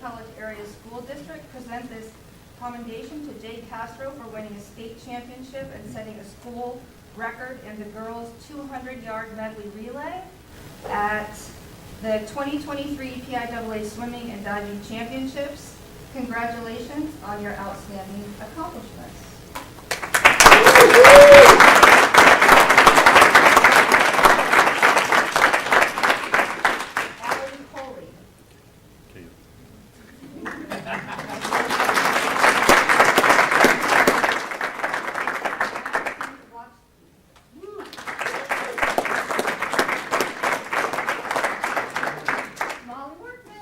College Area School District present this commendation to Jade Castro for winning a state championship and setting a school record in the girls' 200-yard medley relay at the 2023 PIAA Swimming and Diving Championships. Congratulations on your outstanding accomplishments. Alan Coley. Molly Workman.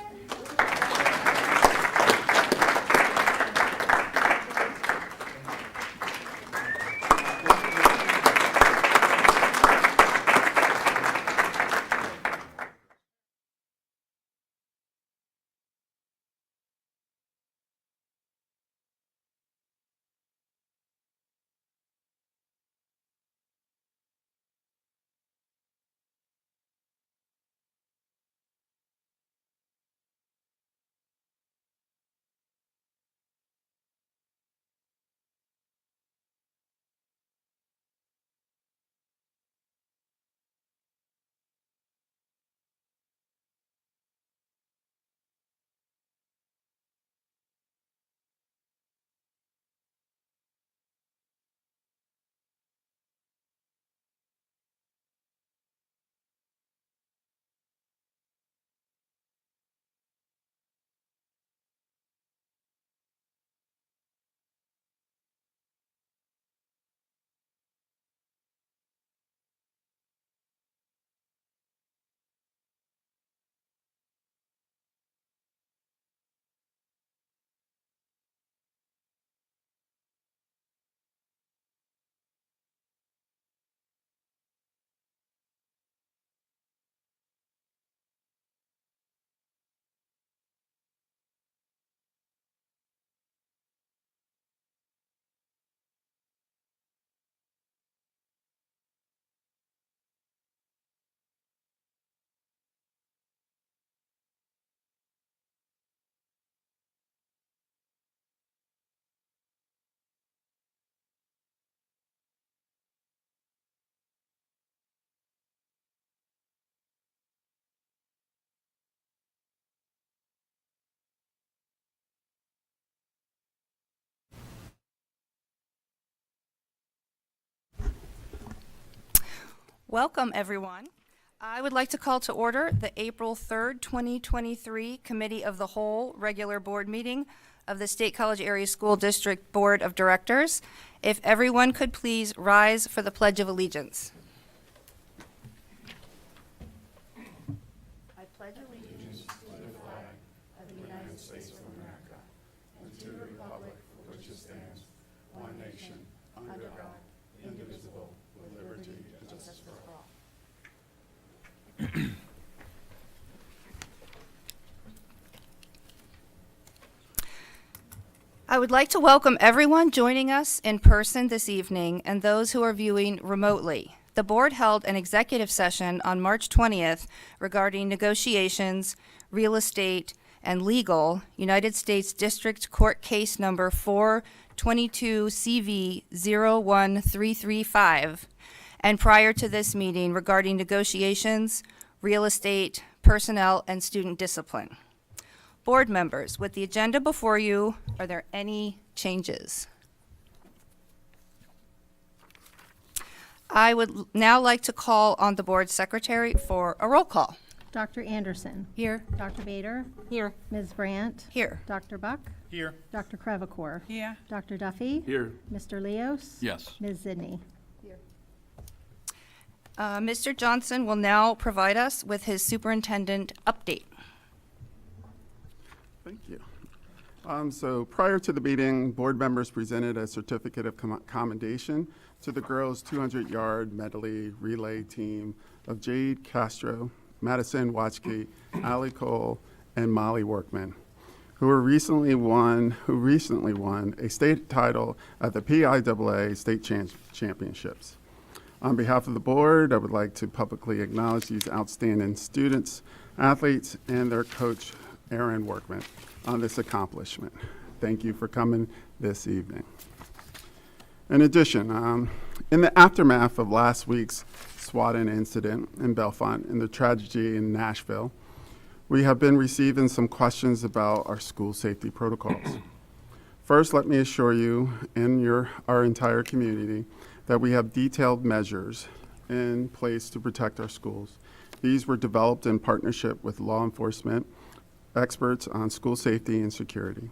Welcome, everyone. I would like to call to order the April 3rd, 2023 Committee of the Whole regular board meeting of the State College Area School District Board of Directors. If everyone could please rise for the Pledge of Allegiance. I pledge allegiance to the flag of the United States of America and to the republic for which it stands, one nation, under God, indivisible, with liberty and justice for all. I would like to welcome everyone joining us in person this evening and those who are viewing remotely. The board held an executive session on March 20th regarding negotiations, real estate, and legal, United States District Court Case Number 422 CV 01335, and prior to this meeting regarding negotiations, real estate, personnel, and student discipline. Board members, with the agenda before you, are there any changes? I would now like to call on the board secretary for a roll call. Dr. Anderson. Here. Dr. Bader. Here. Ms. Brandt. Here. Dr. Buck. Here. Dr. Crevecore. Here. Dr. Duffy. Here. Mr. Leos. Yes. Ms. Zidney. Mr. Johnson will now provide us with his superintendent update. Thank you. So prior to the meeting, board members presented a certificate of commendation to the girls' 200-yard medley relay team of Jade Castro, Madison Watchke, Allie Cole, and Molly Workman, who recently won a state title at the PIAA State Championships. On behalf of the board, I would like to publicly acknowledge these outstanding students, athletes, and their coach Aaron Workman, on this accomplishment. Thank you for coming this evening. In addition, in the aftermath of last week's Swadden incident in Bellefonte and the tragedy in Nashville, we have been receiving some questions about our school safety protocols. First, let me assure you and our entire community that we have detailed measures in place to protect our schools. These were developed in partnership with law enforcement experts on school safety and security.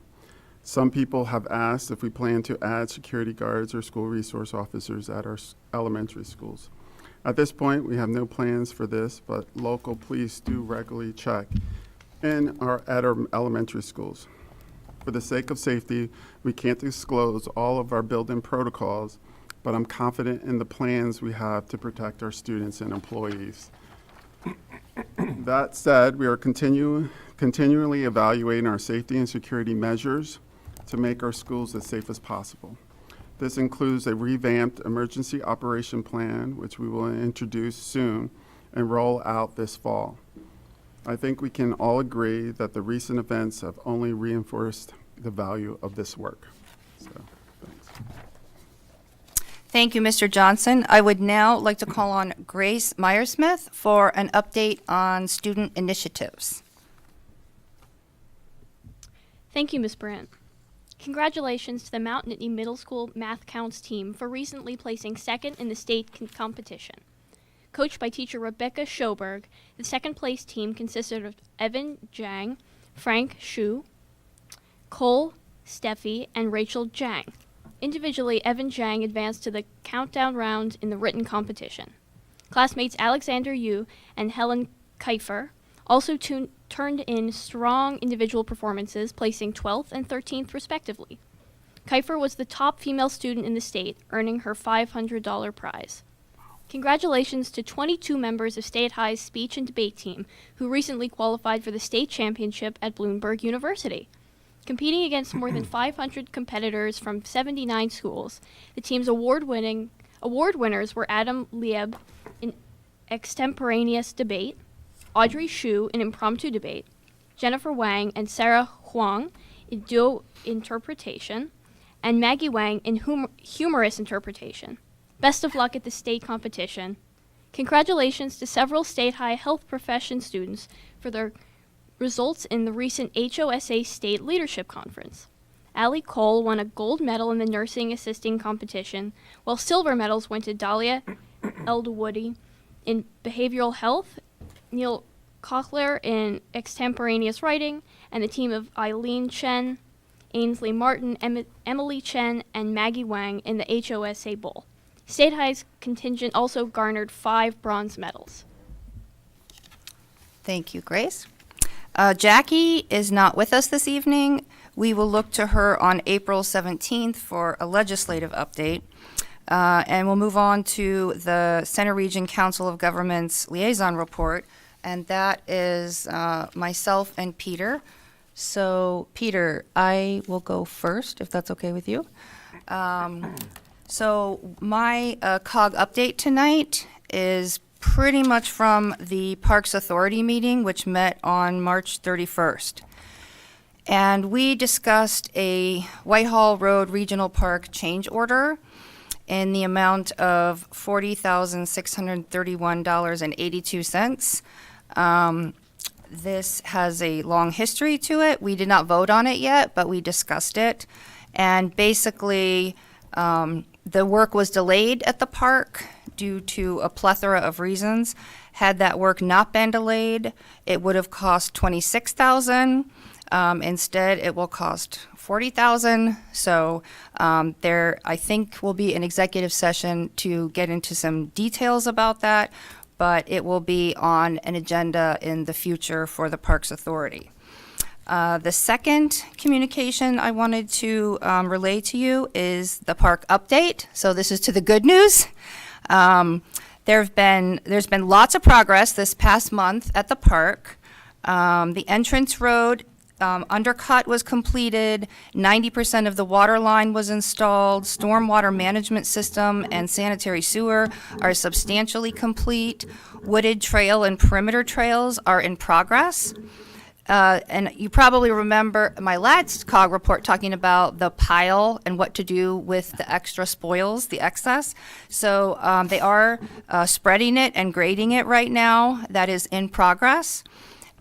Some people have asked if we plan to add security guards or school resource officers at our elementary schools. At this point, we have no plans for this, but local police do regularly check at our elementary schools. For the sake of safety, we can't disclose all of our built-in protocols, but I'm confident in the plans we have to protect our students and employees. That said, we are continually evaluating our safety and security measures to make our schools as safe as possible. This includes a revamped emergency operation plan, which we will introduce soon and roll out this fall. I think we can all agree that the recent events have only reinforced the value of this work. So, thanks. Thank you, Mr. Johnson. I would now like to call on Grace Myersmith for an update on student initiatives. Thank you, Ms. Brandt. Congratulations to the Mount Nittany Middle School Math Counts team for recently placing second in the state competition. Coached by teacher Rebecca Schoberg, the second-place team consisted of Evan Jang, Frank Shu, Cole Steffi, and Rachel Jang. Individually, Evan Jang advanced to the countdown round in the written competition. Classmates Alexander Yu and Helen Kiefer also turned in strong individual performances, placing 12th and 13th respectively. Kiefer was the top female student in the state, earning her $500 prize. Congratulations to 22 members of State High's speech and debate team who recently qualified for the state championship at Bloomberg University. Competing against more than 500 competitors from 79 schools, the team's award winners were Adam Lieb in extemporaneous debate, Audrey Shu in impromptu debate, Jennifer Wang and Sarah Huang in duo interpretation, and Maggie Wang in humorous interpretation. Best of luck at the state competition. Congratulations to several State High health profession students for their results in the recent HOSA State Leadership Conference. Allie Cole won a gold medal in the nursing assisting competition, while silver medals went to Dahlia Elwoody in behavioral health, Neil Cochler in extemporaneous writing, and the team of Eileen Chen, Ainsley Martin, Emily Chen, and Maggie Wang in the HOSA Bowl. State High's contingent also garnered 5 bronze medals. Thank you, Grace. Jackie is not with us this evening. We will look to her on April 17th for a legislative update. And we'll move on to the Center Region Council of Governments liaison report, and that is myself and Peter. So, Peter, I will go first, if that's okay with you. So my COG update tonight is pretty much from the Parks Authority meeting, which met on March 31st. And we discussed a Whitehall Road Regional Park change order in the amount of $40,631.82. This has a long history to it. We did not vote on it yet, but we discussed it. And basically, the work was delayed at the park due to a plethora of reasons. Had that work not been delayed, it would have cost $26,000. Instead, it will cost $40,000. So there, I think, will be an executive session to get into some details about that, but it will be on an agenda in the future for the Parks Authority. The second communication I wanted to relay to you is the park update. So this is to the good news. There's been lots of progress this past month at the park. The entrance road undercut was completed. 90% of the water line was installed. Stormwater management system and sanitary sewer are substantially complete. Wooded trail and perimeter trails are in progress. And you probably remember my last COG report talking about the pile and what to do with the extra spoils, the excess. So they are spreading it and grading it right now. That is in progress.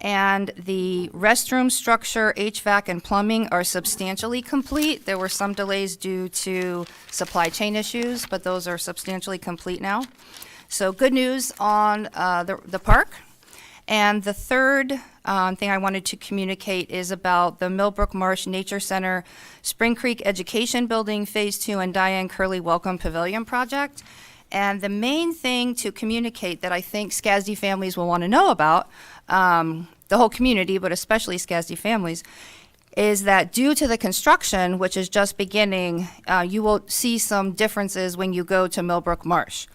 And the restroom structure, HVAC, and plumbing are substantially complete. There were some delays due to supply chain issues, but those are substantially complete now. So good news on the park. And the third thing I wanted to communicate is about the Millbrook Marsh Nature Center, Spring Creek Education Building Phase 2, and Diane Curley Welcome Pavilion Project. And the main thing to communicate that I think SCASD families will want to know about, the whole community, but especially SCASD families, is that due to the construction, which is just beginning, you will see some differences when you go to Millbrook Marsh.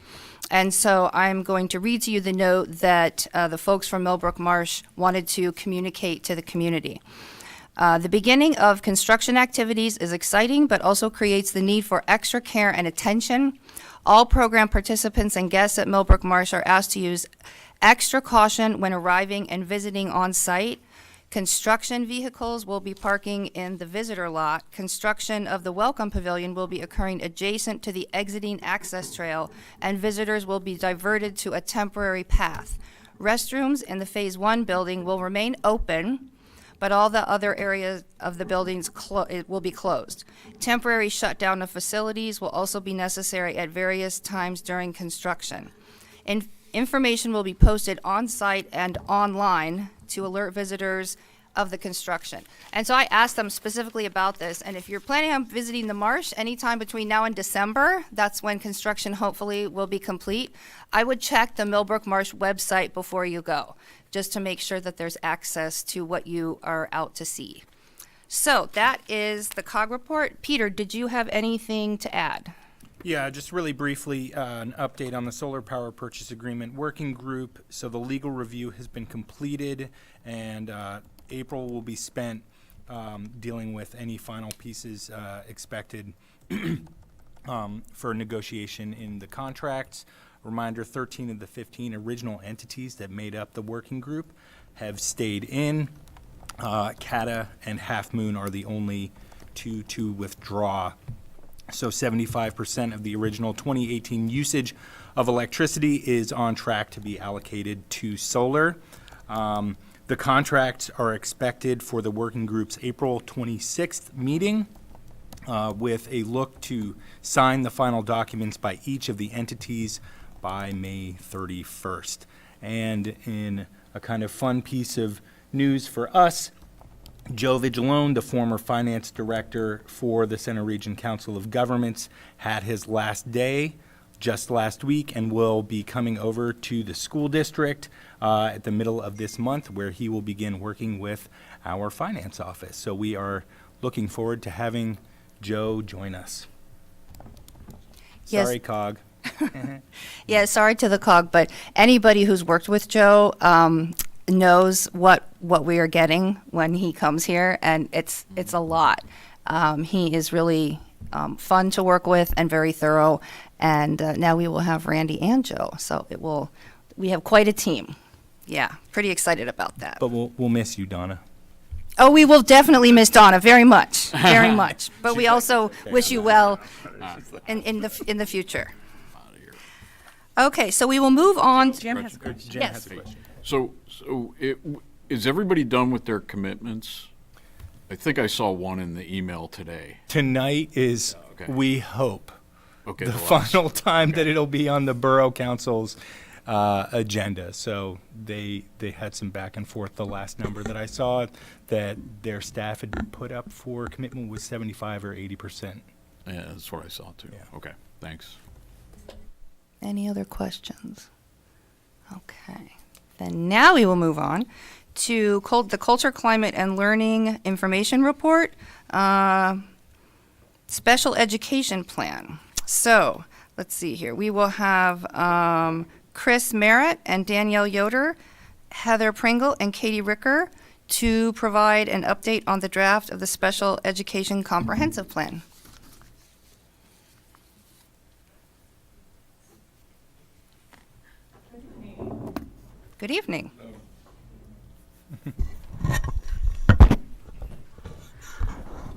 And so I'm going to read to you the note that the folks from Millbrook Marsh wanted to communicate to the community. The beginning of construction activities is exciting, but also creates the need for extra care and attention. All program participants and guests at Millbrook Marsh are asked to use extra caution when arriving and visiting on site. Construction vehicles will be parking in the visitor lot. Construction of the Welcome Pavilion will be occurring adjacent to the exiting access trail, and visitors will be diverted to a temporary path. Restrooms in the Phase 1 building will remain open, but all the other areas of the buildings will be closed. Temporary shutdown of facilities will also be necessary at various times during construction. Information will be posted on-site and online to alert visitors of the construction. And so I asked them specifically about this, and if you're planning on visiting the marsh anytime between now and December, that's when construction hopefully will be complete, I would check the Millbrook Marsh website before you go, just to make sure that there's access to what you are out to see. So that is the COG report. Peter, did you have anything to add? Yeah, just really briefly, an update on the solar power purchase agreement working group. So the legal review has been completed, and April will be spent dealing with any final pieces expected for negotiation in the contracts. Reminder, 13 of the 15 original entities that made up the working group have stayed in. CATA and Half Moon are the only two to withdraw. So 75% of the original 2018 usage of electricity is on track to be allocated to solar. The contracts are expected for the working group's April 26th meeting, with a look to sign the final documents by each of the entities by May 31st. And in a kind of fun piece of news for us, Joe Vigilone, the former finance director for the Center Region Council of Governments, had his last day just last week and will be coming over to the school district at the middle of this month, where he will begin working with our finance office. So we are looking forward to having Joe join us. Yes. Sorry, COG. Yeah, sorry to the COG, but anybody who's worked with Joe knows what we are getting when he comes here, and it's a lot. He is really fun to work with and very thorough, and now we will have Randy and Joe, so we have quite a team. Yeah, pretty excited about that. But we'll miss you, Donna. Oh, we will definitely miss Donna very much, very much. But we also wish you well in the future. Okay, so we will move on. Jim has a question. Jen Yes. has a question. So is everybody done with their commitments? I think I saw one in the email today. Tonight is, Okay. we hope, Okay, the last- final time that it'll be on the Borough Council's agenda. So they had some back and forth. The last number that I saw that their staff had put up for commitment was 75 or 80%. Yeah, that's what I saw too. Yeah. Okay, thanks. Any other questions? Okay. Then now we will move on to the Culture, Climate, and Learning Information Report, Special Education Plan. So let's see here. We will have Chris Merritt and Danielle Yoder, Heather Pringle, and Katie Ricker to provide an update on the draft of the Special Education Comprehensive Plan. Good evening.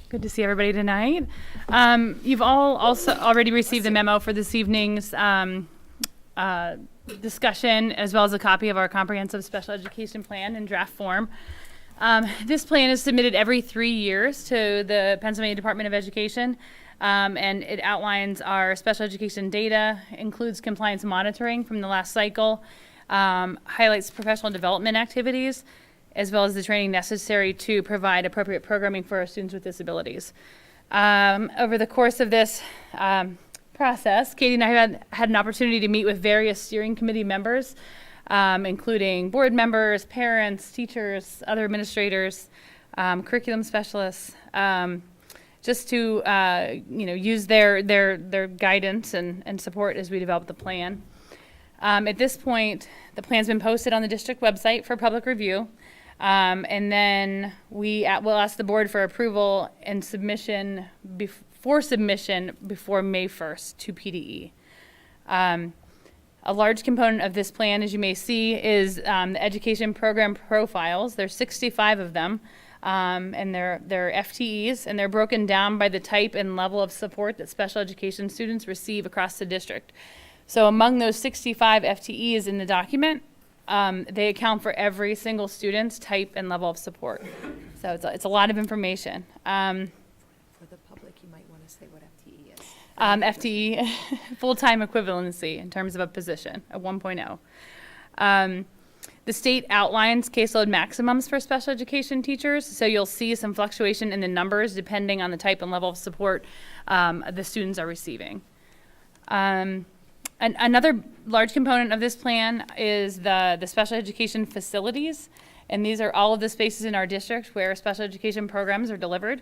Good to see everybody tonight. You've all also already received the memo for this evening's discussion, as well as a copy of our comprehensive special education plan in draft form. This plan is submitted every 3 years to the Pennsylvania Department of Education, and it outlines our special education data, includes compliance monitoring from the last cycle, highlights professional development activities, as well as the training necessary to provide appropriate programming for our students with disabilities. Over the course of this process, Katie and I had an opportunity to meet with various steering committee members, including board members, parents, teachers, other administrators, curriculum specialists, just to use their guidance and support as we develop the plan. At this point, the plan's been posted on the district website for public review. And then we'll ask the board for approval and submission before May 1st to PDE. A large component of this plan, as you may see, is the education program profiles. There's 65 of them, and they're FTEs, and they're broken down by the type and level of support that special education students receive across the district. So among those 65 FTEs in the document, they account for every single student's type and level of support. So it's a lot of information. For the public, you might want to say what FTE is. FTE, full-time equivalency in terms of a position, a 1.0. The state outlines caseload maximums for special education teachers, so you'll see some fluctuation in the numbers depending on the type and level of support the students are receiving. Another large component of this plan is the special education facilities, and these are all of the spaces in our district where special education programs are delivered.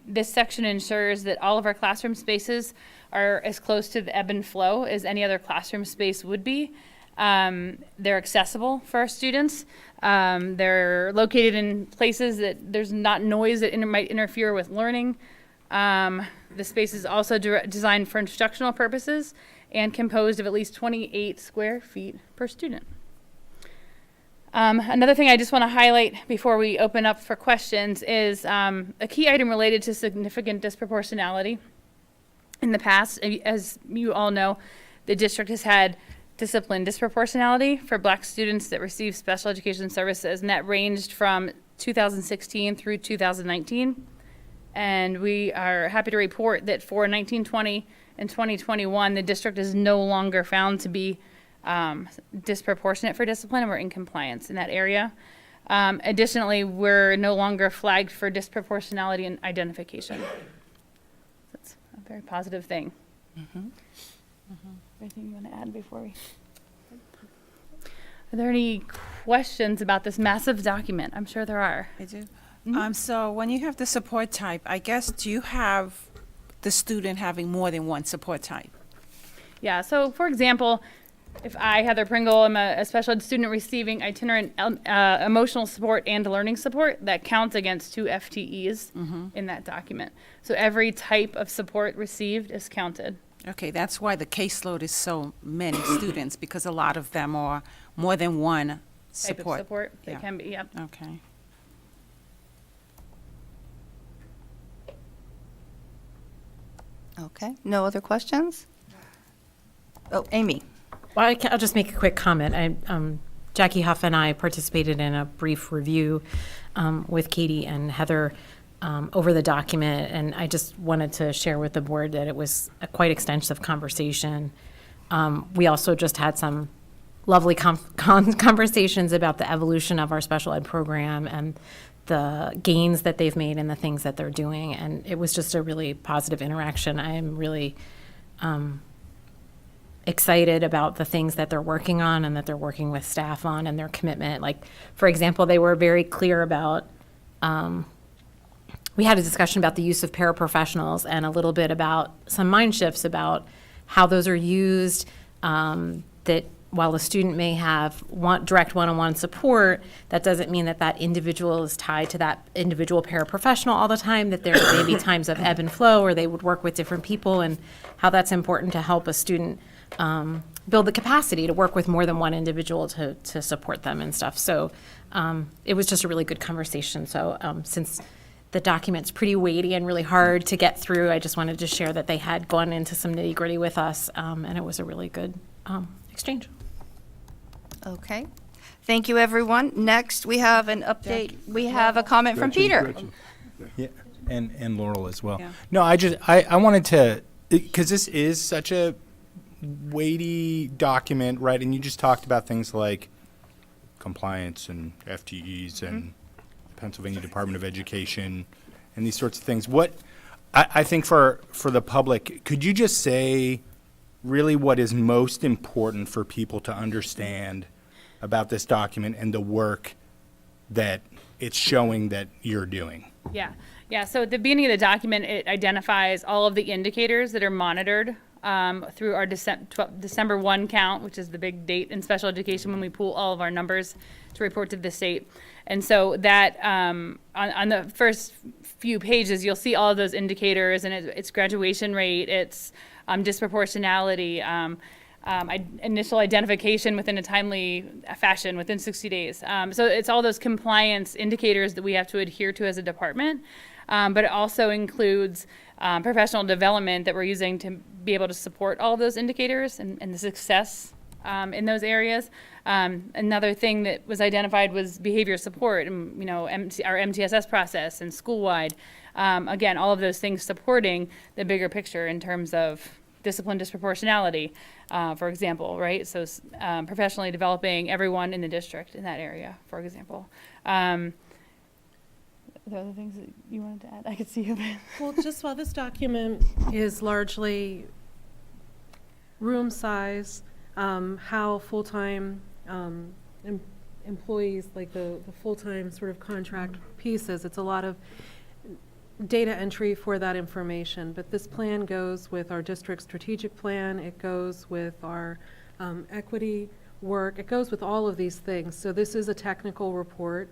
This section ensures that all of our classroom spaces are as close to the ebb and flow as any other classroom space would be. They're accessible for our students. They're located in places that there's not noise that might interfere with learning. The space is also designed for instructional purposes and composed of at least 28 square feet per student. Another thing I just want to highlight before we open up for questions is a key item related to significant disproportionality. In the past, as you all know, the district has had discipline disproportionality for Black students that receive special education services, and that ranged from 2016 through 2019. And we are happy to report that for 1920 and 2021, the district is no longer found to be disproportionate for discipline, and we're in compliance in that area. Additionally, we're no longer flagged for disproportionality in identification. That's a very positive thing. Anything you want to add before we? Are there any questions about this massive document? I'm sure there are. I do. Mm-hmm. So when you have the support type, I guess, do you have the student having more than one support type? Yeah, so for example, if I, Heather Pringle, am a special ed student receiving itinerant emotional support and learning support, that counts against 2 FTEs in that document. So every type of support received is counted. Okay, that's why the caseload is so many students, because a lot of them are more than one support. Type of support, Yeah. that can be, yep. Okay. Okay, no other questions? Oh, Amy. Well, I'll just make a quick comment. Jackie Huff and I participated in a brief review with Katie and Heather over the document, and I just wanted to share with the board that it was a quite extensive conversation. We also just had some lovely conversations about the evolution of our special ed program and the gains that they've made and the things that they're doing, and it was just a really positive interaction. I am really excited about the things that they're working on and that they're working with staff on and their commitment. Like, for example, they were very clear about, we had a discussion about the use of paraprofessionals and a little bit about some mind shifts about how those are used, that while a student may have direct one-on-one support, that doesn't mean that that individual is tied to that individual paraprofessional all the time, that there may be times of ebb and flow, or they would work with different people, and how that's important to help a student build the capacity to work with more than one individual to support them and stuff. So it was just a really good conversation. So since the document's pretty weighty and really hard to get through. I just wanted to share that they had gone into some nitty-gritty with us, and it was a really good exchange. Okay. Thank you, everyone. Next, we have an update. We have a comment from Peter. Yeah, and Laurel as well. Yeah. No, I wanted to, because this is such a weighty document, right? And you just talked about things like compliance and FTEs and Pennsylvania Department of Education and these sorts of things. What I think for the public, could you just say really what is most important for people to understand about this document and the work that it's showing that you're doing? Yeah, yeah. So at the beginning of the document, it identifies all of the indicators that are monitored through our December 1 count, which is the big date in special education when we pool all of our numbers to report to the state. And so that on the first few pages, you'll see all of those indicators, and it's graduation rate, it's disproportionality, initial identification within a timely fashion within 60 days. So it's all those compliance indicators that we have to adhere to as a department, but it also includes professional development that we're using to be able to support all of those indicators and the success in those areas. Another thing that was identified was behavior support, and our MTSS process and school-wide. Again, all of those things supporting the bigger picture in terms of discipline disproportionality, for example, right? So professionally developing everyone in the district in that area, for example. Are there other things that you wanted to add? I could see you. Well, just while this document is largely room size, how full-time employees, like the full-time sort of contract pieces, it's a lot of data entry for that information. But this plan goes with our district strategic plan. It goes with our equity work. It goes with all of these things. So this is a technical report,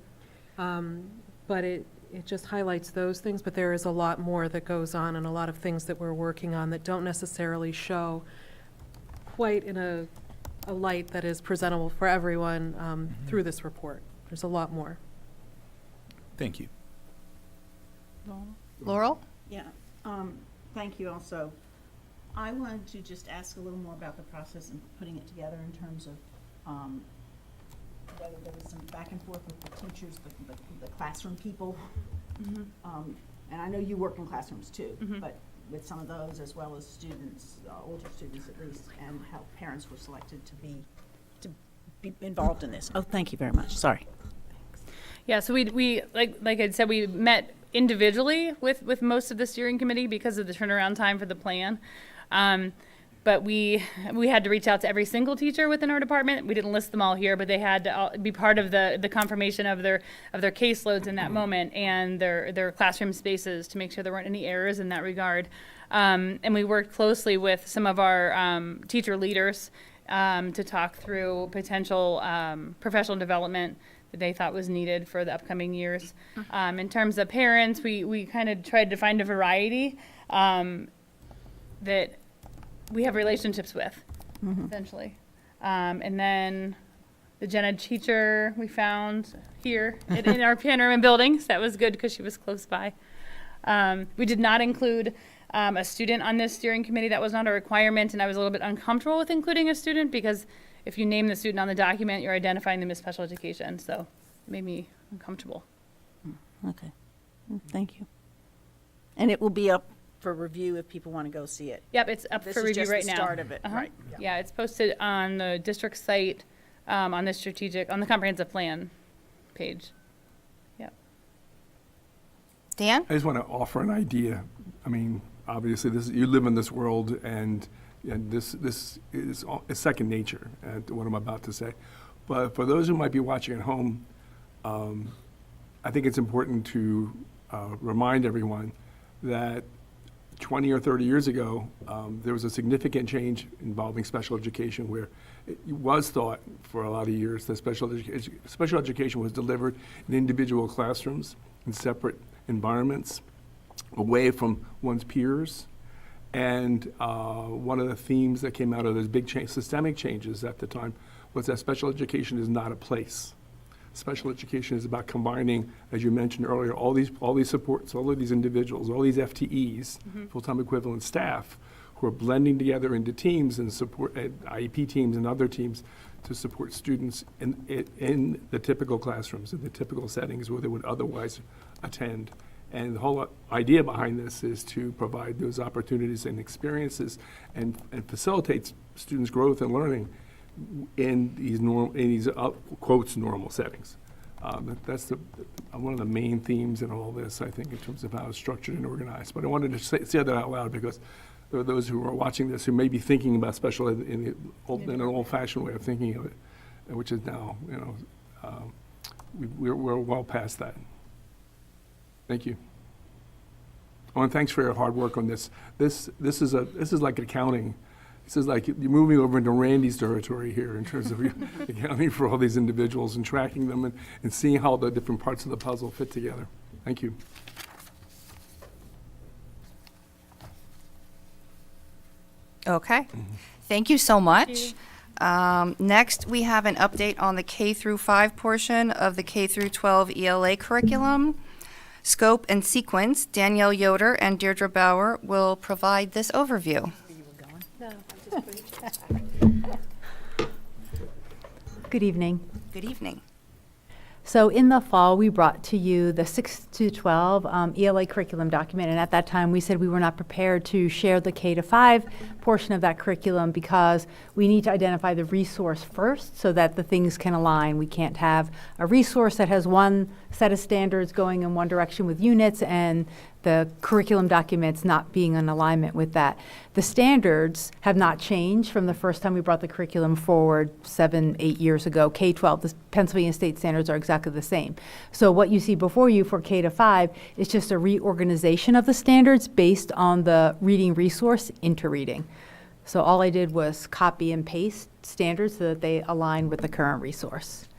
but it just highlights those things. But there is a lot more that goes on and a lot of things that we're working on that don't necessarily show quite in a light that is presentable for everyone through this report. There's a lot more. Thank you. Laurel? Yeah, thank you also. I wanted to just ask a little more about the process and putting it together in terms of whether there was some back and forth with the teachers, the classroom people. And I know you work in classrooms too, but with some of those as well as students, older students at least, and how parents were selected to be involved in this. Oh, thank you very much. Sorry. Yeah, so we like I said, we met individually with most of the steering committee because of the turnaround time for the plan. But we had to reach out to every single teacher within our department. We didn't list them all here, but they had to all be part of the confirmation of their caseloads in that moment and their classroom spaces to make sure there weren't any errors in that regard. And we worked closely with some of our teacher leaders to talk through potential professional development that they thought was needed for the upcoming years. In terms of parents, we kind of tried to find a variety that we have relationships with, essentially. And then the gen ed teacher we found here in our panorama building, so that was good because she was close by. We did not include a student on this steering committee. That was not a requirement, and I was a little bit uncomfortable with including a student because if you name the student on the document, you're identifying them as special education, so it made me uncomfortable. Okay, thank you. And it will be up for review if people want to go see it. Yep, it's up for review right now. This is just the start of it, right? Yeah, it's posted on the district site, on the comprehensive plan page. Yep. Dan? I just want to offer an idea. I mean, obviously, you live in this world, and this is second nature to what I'm about to say. But for those who might be watching at home, I think it's important to remind everyone that 20 or 30 years ago, there was a significant change involving special education where it was thought for a lot of years that special education was delivered in individual classrooms in separate environments, away from one's peers. And one of the themes that came out of those big systemic changes at the time was that special education is not a place. special education is about combining, as you mentioned earlier, all these supports, all of these individuals, all these FTEs, full-time equivalent staff, who are blending together into teams and support IEP teams and other teams to support students in the typical classrooms, in the typical settings where they would otherwise attend. And the whole idea behind this is to provide those opportunities and experiences and facilitate students' growth and learning in these quotes normal settings. That's one of the main themes in all this, I think, in terms of how it's structured and organized. But I wanted to say that out loud because there are those who are watching this who may be thinking about special ed in an old-fashioned way of thinking of it, which is now, we're well past that. Thank you. Oh, and thanks for your hard work on this. This is like accounting. This is like you're moving over into Randy's territory here in terms of accounting for all these individuals and tracking them and seeing how the different parts of the puzzle fit together. Thank you. Okay. Thank you so much. Next, we have an update on the K through 5 portion of the K through 12 ELA curriculum. Scope and sequence, Danielle Yoder and Deirdre Bauer will provide this overview. Good evening. Good evening. So in the fall, we brought to you the 6 to 12 ELA curriculum document, and at that time, we said we were not prepared to share the K to 5 portion of that curriculum because we need to identify the resource first so that the things can align. We can't have a resource that has one set of standards going in one direction with units and the curriculum documents not being in alignment with that. The standards have not changed from the first time we brought the curriculum forward 7-8 years ago. K-12, the Pennsylvania state standards are exactly the same. So what you see before you for K to 5 is just a reorganization of the standards based on the reading resource into reading. So all I did was copy and paste standards so that they align with the current resource.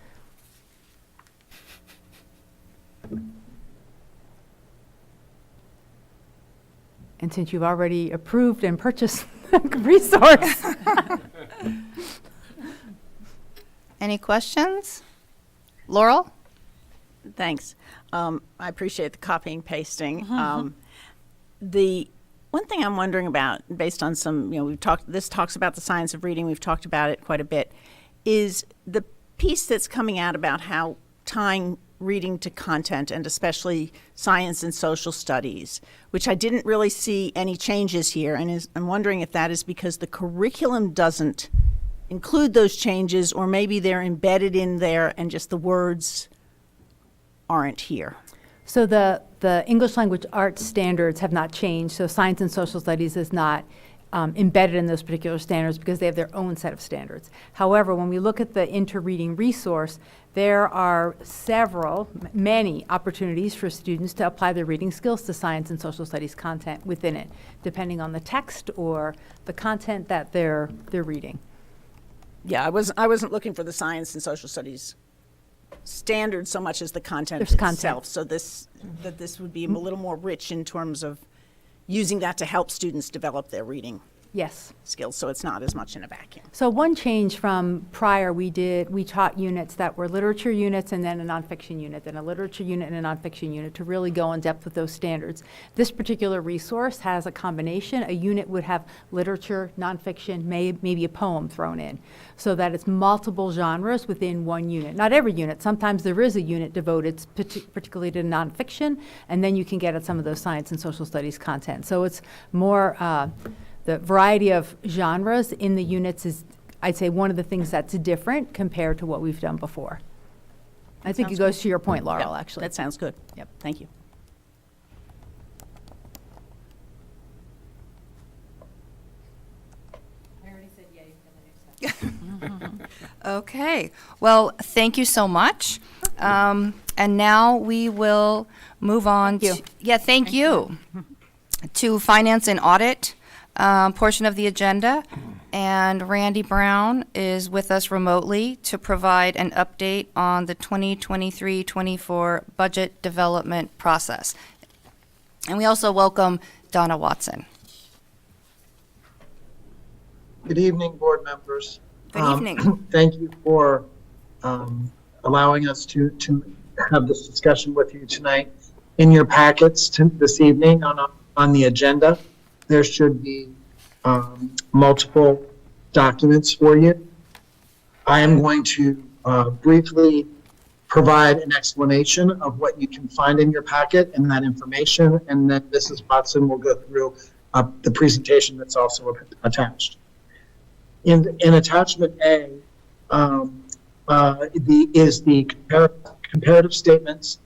And since you've already approved and purchased the resource. Any questions? Laurel? Thanks. I appreciate the copying, pasting. The one thing I'm wondering about, based on some, this talks about the science of reading, we've talked about it quite a bit, is the piece that's coming out about how tying reading to content, and especially science and social studies, which I didn't really see any changes here. And I'm wondering if that is because the curriculum doesn't include those changes, or maybe they're embedded in there and just the words aren't here. So the English language arts standards have not changed. So science and social studies is not embedded in those particular standards because they have their own set of standards. However, when we look at the inter-reading resource, there are many opportunities for students to apply their reading skills to science and social studies content within it, depending on the text or the content that they're reading. Yeah, I wasn't looking for the science and social studies standard so much as the content There's itself. content. So this would be a little more rich in terms of using that to help students develop their reading Yes. skills, so it's not as much in a vacuum. So one change from prior, we taught units that were literature units and then a nonfiction unit, then a literature unit and a nonfiction unit to really go in depth with those standards. This particular resource has a combination. A unit would have literature, nonfiction, maybe a poem thrown in, so that it's multiple genres within one unit. Not every unit. Sometimes there is a unit devoted particularly to nonfiction, and then you can get at some of those science and social studies content. So it's more the variety of genres in the units is, I'd say, one of the things that's different compared to what we've done before. I think it goes to your point, Laurel, Yep, actually. that sounds good. Yep, thank you. Okay. Well, thank you so much. And now we will move on to, thank you. To finance and audit portion of the agenda. And Randy Brown is with us remotely to provide an update on the 2023-24 budget development process. And we also welcome Donna Watson. Good evening, board members. Good evening. Thank you for allowing us to have this discussion with you tonight. In your packets this evening on the agenda, there should be multiple documents for you. I am going to briefly provide an explanation of what you can find in your packet and that information, and then Mrs. Watson will go through the presentation that's also attached. In attachment A is the comparative statements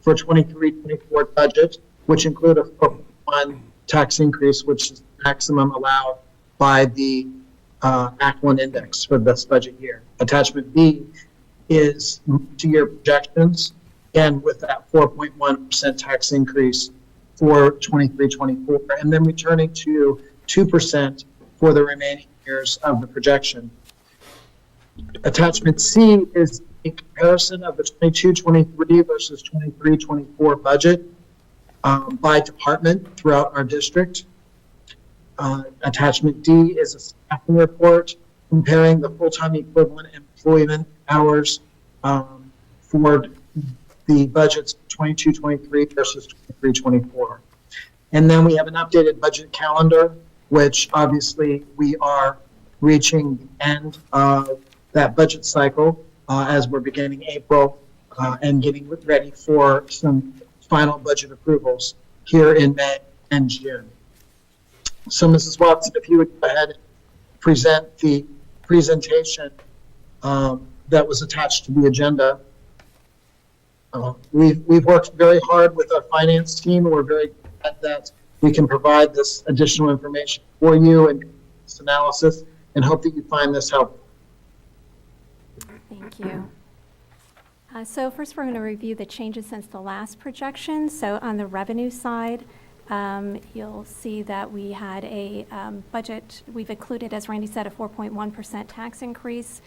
for 23-24 budget, which include a 4.1 tax increase, which is the maximum allowed by the Act 1 index for this budget year. Attachment B is to your projections, again with that 4.1% tax increase for 23-24, and then returning to 2% for the remaining years of the projection. Attachment C is a comparison of the 22-23 versus 23-24 budget by department throughout our district. Attachment D is a staffing report comparing the full-time equivalent employment hours for the budgets 22-23 versus 23-24. And then we have an updated budget calendar, which obviously we are reaching the end of that budget cycle as we're beginning April and getting ready for some final budget approvals here in May and June. So Mrs. Watson, if you would go ahead and present the presentation that was attached to the agenda. We've worked very hard with our finance team, and we're very glad that we can provide this additional information for you and this analysis, and hope that you find this helpful. Thank you. So first we're going to review the changes since the last projection. So on the revenue side, you'll see that we had a budget, we've included, as Randy said, a 4.1% tax increase.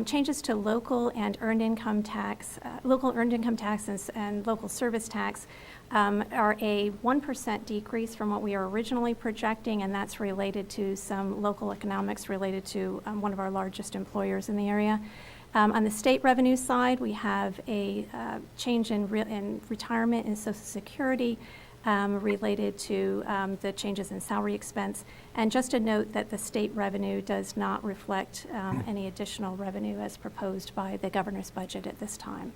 Changes to local and earned income tax, local earned income taxes and local service tax are a 1% decrease from what we were originally projecting, and that's related to some local economics related to one of our largest employers in the area. On the state revenue side, we have a change in retirement and Social Security related to the changes in salary expense. And just a note that the state revenue does not reflect any additional revenue as proposed by the governor's budget at this time.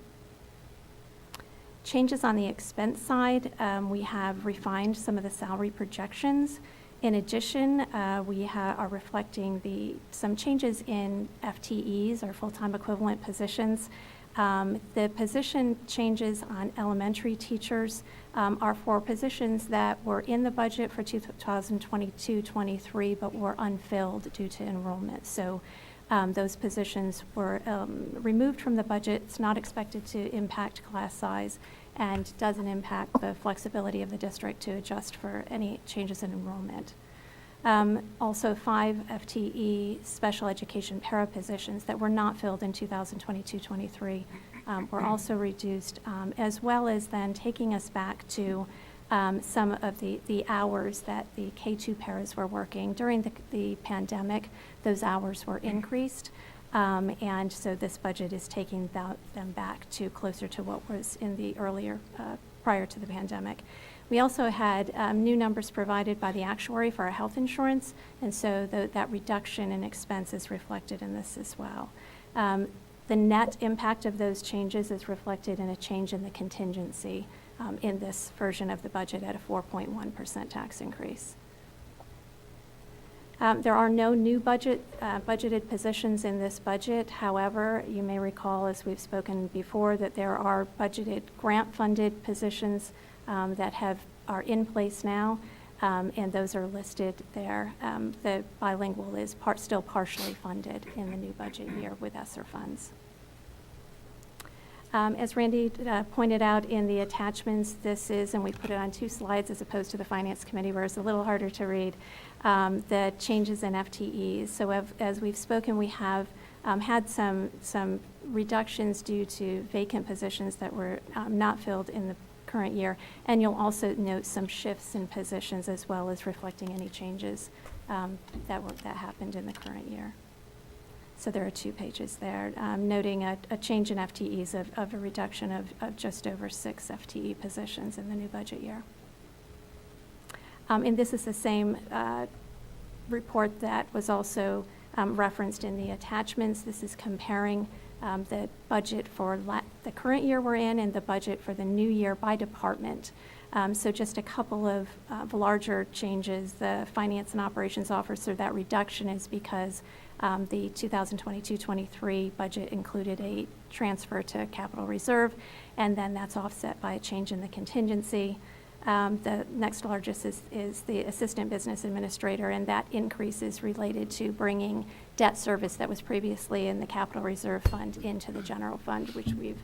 Changes on the expense side, we have refined some of the salary projections. In addition, we are reflecting some changes in FTEs, or full-time equivalent positions. The position changes on elementary teachers are for positions that were in the budget for 2022-23 but were unfilled due to enrollment. So those positions were removed from the budget. It's not expected to impact class size and doesn't impact the flexibility of the district to adjust for any changes in enrollment. Also 5 FTE special education para positions that were not filled in 2022-23 were also reduced, as well as then taking us back to some of the hours that the K-2 paras were working. During the pandemic, those hours were increased, and so this budget is taking them back to closer to what was in the earlier, prior to the pandemic. We also had new numbers provided by the actuary for our health insurance, and so that reduction in expense is reflected in this as well. The net impact of those changes is reflected in a change in the contingency in this version of the budget at a 4.1% tax increase. There are no new budgeted positions in this budget. However, you may recall, as we've spoken before, that there are budgeted grant-funded positions that are in place now, and those are listed there. The bilingual is still partially funded in the new budget year with ESSER funds. As Randy pointed out in the attachments, this is, and we put it on 2 slides as opposed to the Finance Committee where it's a little harder to read, the changes in FTEs. So as we've spoken, we have had some reductions due to vacant positions that were not filled in the current year, and you'll also note some shifts in positions as well as reflecting any changes that happened in the current year. So there are 2 pages there, noting a change in FTEs of a reduction of just over 6 FTE positions in the new budget year. And this is the same report that was also referenced in the attachments. This is comparing the budget for the current year we're in and the budget for the new year by department. So just a couple of larger changes. The Finance and Operations Officer, that reduction is because the 2022-23 budget included a transfer to capital reserve, and then that's offset by a change in the contingency. The next largest is the Assistant Business Administrator, and that increase is related to bringing debt service that was previously in the Capital Reserve Fund into the General Fund, which we've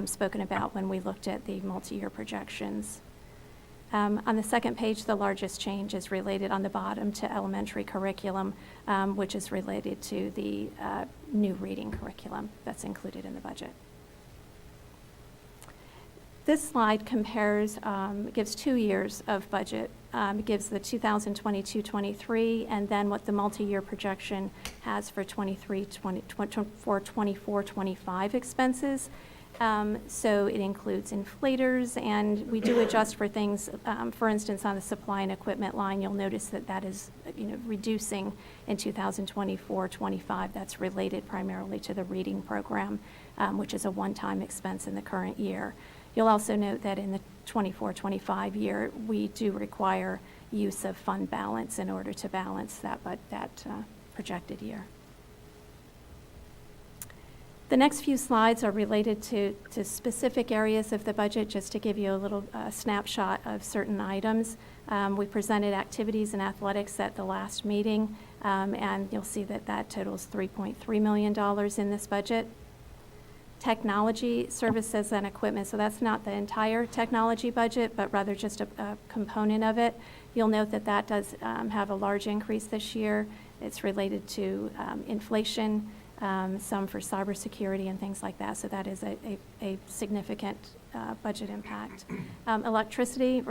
spoken about when we looked at the multi-year projections. On the second page, the largest change is related on the bottom to elementary curriculum, which is related to the new reading curriculum that's included in the budget. This slide compares, gives 2 years of budget. It gives the 2022-23 and then what the multi-year projection has for 24-25 expenses. So it includes inflators, and we do adjust for things. For instance, on the supply and equipment line, you'll notice that that is, reducing in 2024-25. That's related primarily to the reading program, which is a one-time expense in the current year. You'll also note that in the 24-25 year, we do require use of fund balance in order to balance that projected year. The next few slides are related to specific areas of the budget, just to give you a little snapshot of certain items. We presented activities and athletics at the last meeting, and you'll see that that totals $3.3 million in this budget. Technology services and equipment, so that's not the entire technology budget, but rather just a component of it. You'll note that that does have a large increase this year. It's related to inflation, some for cybersecurity and things like that, so that is a significant budget impact. Electricity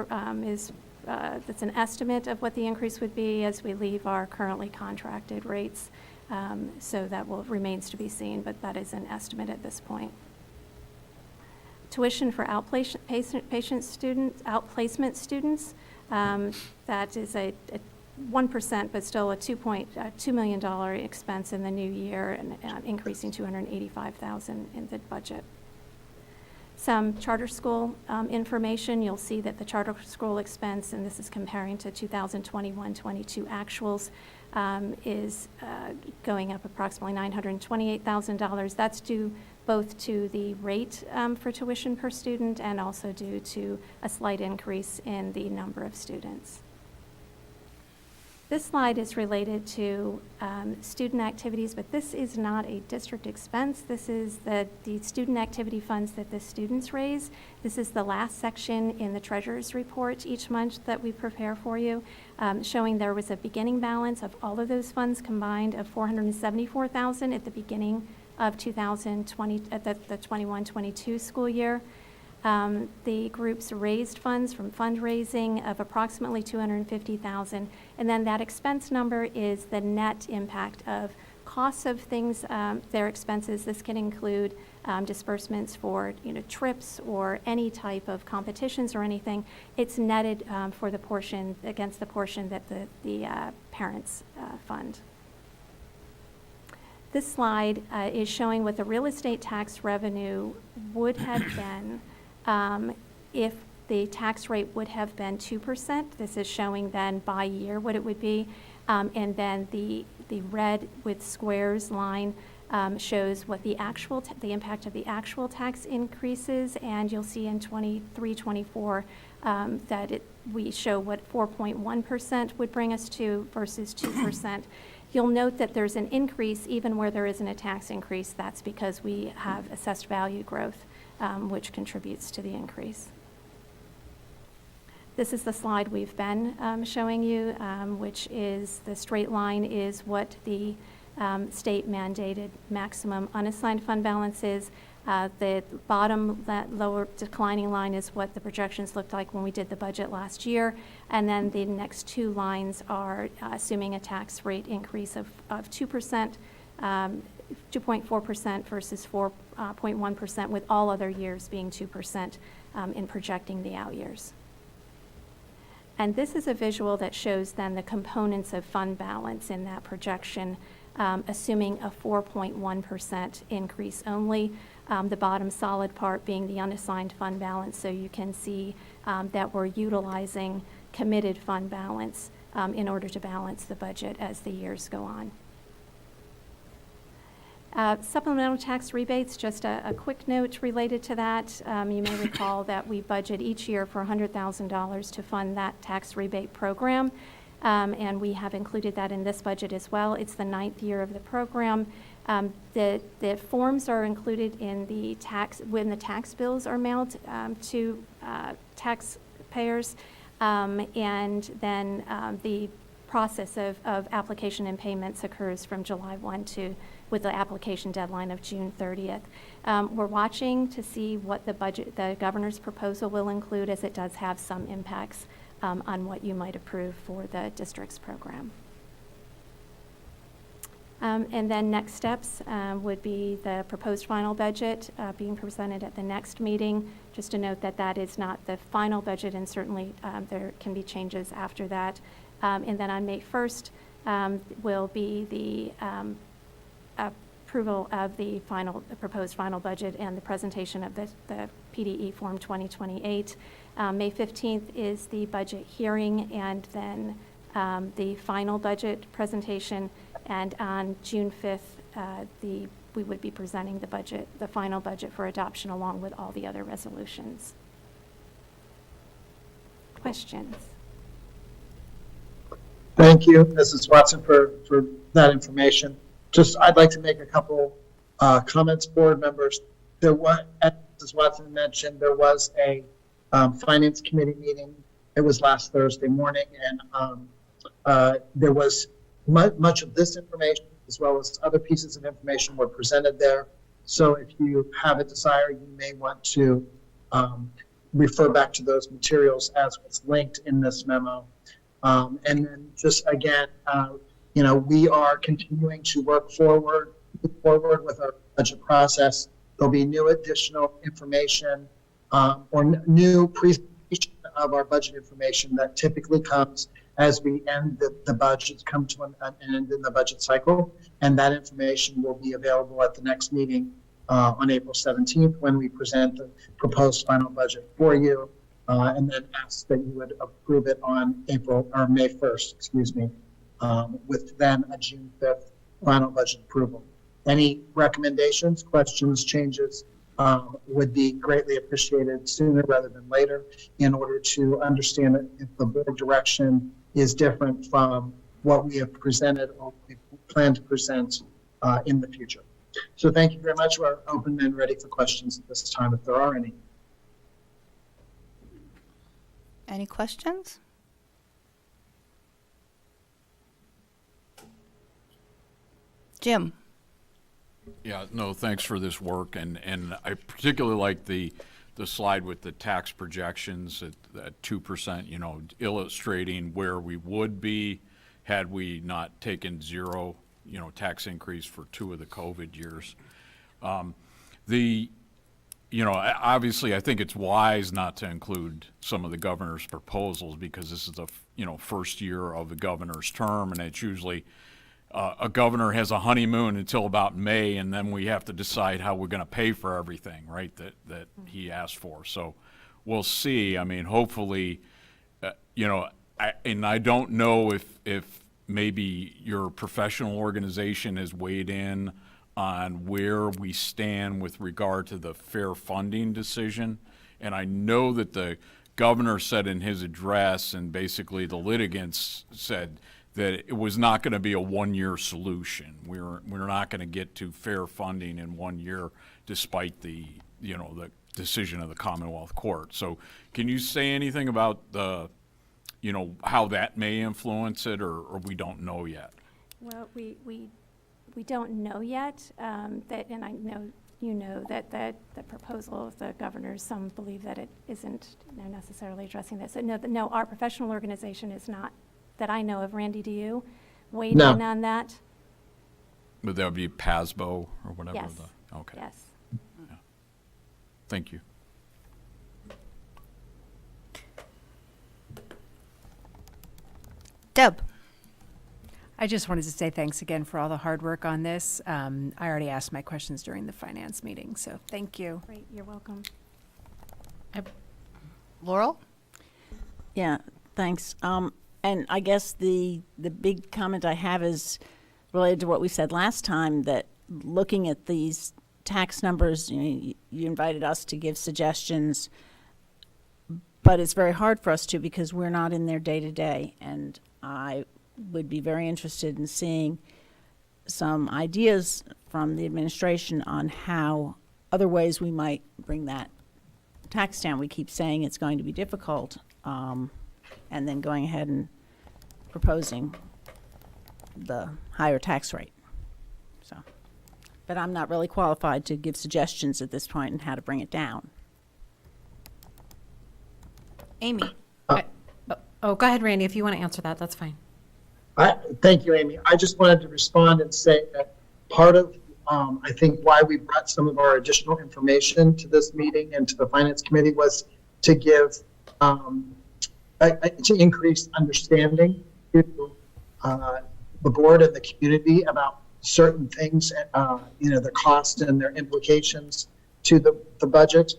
is that's an estimate of what the increase would be as we leave our currently contracted rates. So that remains to be seen, but that is an estimate at this point. Tuition for outplacement students, that is a 1%, but still a $2 million expense in the new year, and increasing $285,000 in the budget. Some charter school information. You'll see that the charter school expense, and this is comparing to 2021-22 actuals, is going up approximately $928,000. That's due both to the rate for tuition per student and also due to a slight increase in the number of students. This slide is related to student activities, but this is not a district expense. This is the student activity funds that the students raise. This is the last section in the treasurer's report each month that we prepare for you, showing there was a beginning balance of all of those funds combined of $474,000 at the beginning of 2020, at the 21-22 school year. The groups raised funds from fundraising of approximately $250,000, and then that expense number is the net impact of costs of things, their expenses. This can include disbursements for trips or any type of competitions or anything. It's netted for the portion against the portion that the parents fund. This slide is showing what the real estate tax revenue would have been if the tax rate would have been 2%. This is showing then by year what it would be. And then the red with squares line shows what the actual, the impact of the actual tax increases. And you'll see in 23-24 that we show what 4.1% would bring us to versus 2%. You'll note that there's an increase even where there isn't a tax increase. That's because we have assessed value growth, which contributes to the increase. This is the slide we've been showing you, which is the straight line is what the state mandated maximum unassigned fund balance is. The bottom, that lower declining line is what the projections looked like when we did the budget last year. And then the next two lines are assuming a tax rate increase of 2%, 2.4% versus 4.1%, with all other years being 2% in projecting the out years. And this is a visual that shows then the components of fund balance in that projection, assuming a 4.1% increase only. The bottom solid part being the unassigned fund balance, so you can see that we're utilizing committed fund balance in order to balance the budget as the years go on. Supplemental tax rebates, just a quick note related to that. You may recall that we budget each year for $100,000 to fund that tax rebate program, and we have included that in this budget as well. It's the 9th year of the program. The forms are included in the tax, when the tax bills are mailed to taxpayers, and then the process of application and payments occurs from July 1 to with the application deadline of June 30th. We're watching to see what the governor's proposal will include, as it does have some impacts on what you might approve for the district's program. And then next steps would be the proposed final budget being presented at the next meeting. Just to note that that is not the final budget, and certainly there can be changes after that. And then on May 1st will be the approval of the proposed final budget and the presentation of the PDE Form 2028. May 15th is the budget hearing, and then the final budget presentation. And on June 5th, we would be presenting the final budget for adoption, along with all the other resolutions. Questions? Thank you, Mrs. Watson, for that information. Just, I'd like to make a couple comments, board members. As Mrs. Watson mentioned, there was a Finance Committee meeting. It was last Thursday morning, and there was much of this information, as well as other pieces of information, were presented there. So if you have a desire, you may want to refer back to those materials as was linked in this memo. And then just again, we are continuing to move forward with our budget process. There'll be new additional information or new presentation of our budget information that typically comes as we end the budgets, come to an end in the budget cycle. And that information will be available at the next meeting on April 17th, when we present the proposed final budget for you, and then ask that you would approve it on May 1st, with then a June 5th final budget approval. Any recommendations, questions, changes would be greatly appreciated sooner rather than later, in order to understand if the board direction is different from what we have presented or we plan to present in the future. So thank you very much. We're open and ready for questions at this time, if there are any. Any questions? Jim? Yeah, no, thanks for this work, and I particularly like the slide with the tax projections at 2%, illustrating where we would be had we not taken zero, tax increase for 2 of the COVID years. Obviously, I think it's wise not to include some of the governor's proposals, because this is the, first year of the governor's term, and it's usually a governor has a honeymoon until about May, and then we have to decide how we're going to pay for everything, right, that he asked for. So we'll see. I mean, hopefully, I don't know if maybe your professional organization has weighed in on where we stand with regard to the fair funding decision. And I know that the governor said in his address, and basically the litigants said, that it was not going to be a one-year solution. We're not going to get to fair funding in 1 year, despite the decision of the Commonwealth Court. So can you say anything about how that may influence it, or we don't know yet? Well, we don't know yet. And I know that the proposal of the governor, some believe that it isn't necessarily addressing this. So no, our professional organization is not, that I know of. Randy, do you weigh in on that? Would that be PASBO or whatever? Yes. Okay. Yes. Thank you. Deb? I just wanted to say thanks again for all the hard work on this. I already asked my questions during the finance meeting, so thank you. Great, you're welcome. Laurel? Yeah, thanks. And I guess the big comment I have is related to what we said last time, that looking at these tax numbers, you invited us to give suggestions, but it's very hard for us to because we're not in there day to day. And I would be very interested in seeing some ideas from the administration on how other ways we might bring that tax down. We keep saying it's going to be difficult, and then going ahead and proposing the higher tax rate. So, but I'm not really qualified to give suggestions at this point on how to bring it down. Amy? Oh, go ahead, Randy, if you want to answer that, that's fine. Thank you, Amy. I just wanted to respond and say that part of, I think, why we brought some of our additional information to this meeting and to the Finance Committee was to give, to increase understanding to the board and the community about certain things, the cost and their implications to the budget.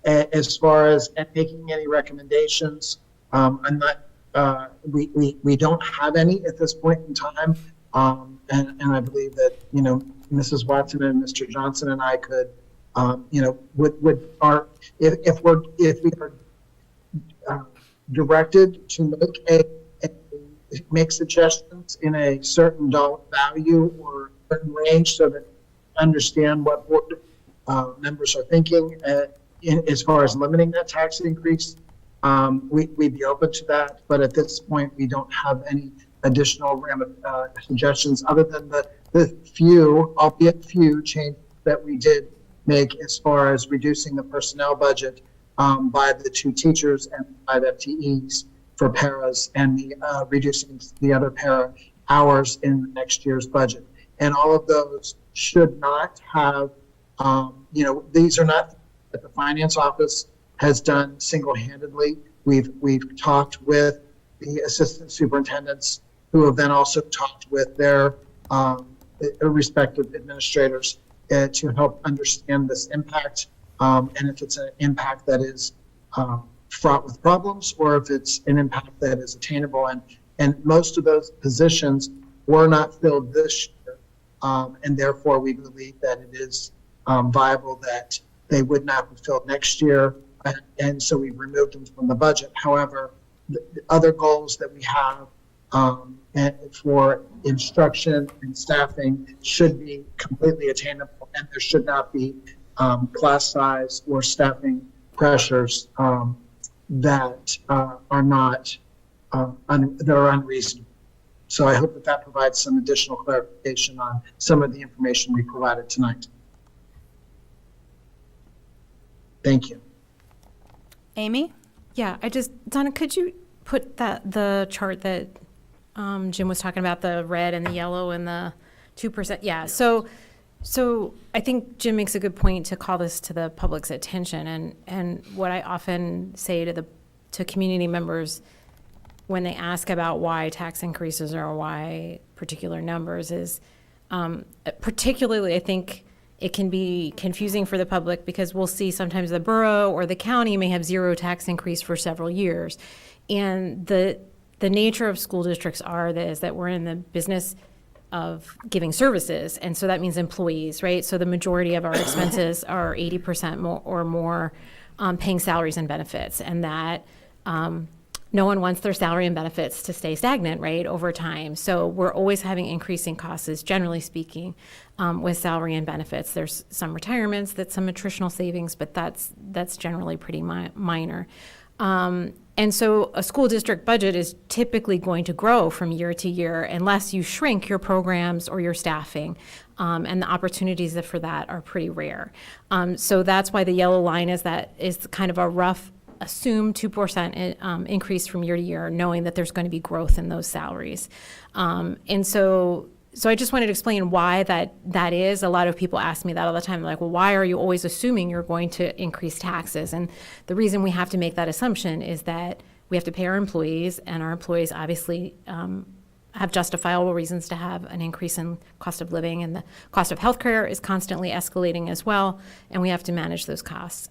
As far as making any recommendations, I'm not, we don't have any at this point in time. And I believe that, Mrs. Watson and Mr. Johnson and I could, if we are directed to make suggestions in a certain dollar value or certain range so that understand what board members are thinking as far as limiting that tax increase, we'd be open to that. But at this point, we don't have any additional suggestions other than the few, albeit few, changes that we did make as far as reducing the personnel budget by the 2 teachers and 5 FTEs for paras, and reducing the other para hours in next year's budget. And all of those should not have, these are not that the finance office has done single-handedly. We've talked with the assistant superintendents, who have then also talked with their respective administrators to help understand this impact, and if it's an impact that is fraught with problems, or if it's an impact that is attainable. And most of those positions were not filled this year, and therefore we believe that it is viable that they would not be filled next year, and so we removed them from the budget. However, the other goals that we have for instruction and staffing should be completely attainable, and there should not be class size or staffing pressures that are not that are unreasonable. So I hope that provides some additional clarification on some of the information we provided tonight. Thank you. Amy? Yeah, Donna, could you put the chart that Jim was talking about, the red and the yellow and the 2%? Yeah, so I think Jim makes a good point to call this to the public's attention. And what I often say to community members when they ask about why tax increases or why particular numbers is, particularly I think it can be confusing for the public because we'll see sometimes the borough or the county may have 0 tax increase for several years. And the nature of school districts is that we're in the business of giving services, and so that means employees, right? So the majority of our expenses are 80% more or more paying salaries and benefits, and that no one wants their salary and benefits to stay stagnant, right, over time. So we're always having increasing costs, generally speaking, with salary and benefits. There's some retirements, some attritional savings, but that's generally pretty minor. And so a school district budget is typically going to grow from year to year unless you shrink your programs or your staffing. And the opportunities for that are pretty rare. So that's why the yellow line is kind of a rough assumed 2% increase from year to year, knowing that there's going to be growth in those salaries. And so so I just wanted to explain why that is. A lot of people ask me that all the time. They're like, well, why are you always assuming you're going to increase taxes? And the reason we have to make that assumption is that we have to pay our employees, and our employees obviously have justifiable reasons to have an increase in cost of living, and the cost of healthcare is constantly escalating as well, and we have to manage those costs.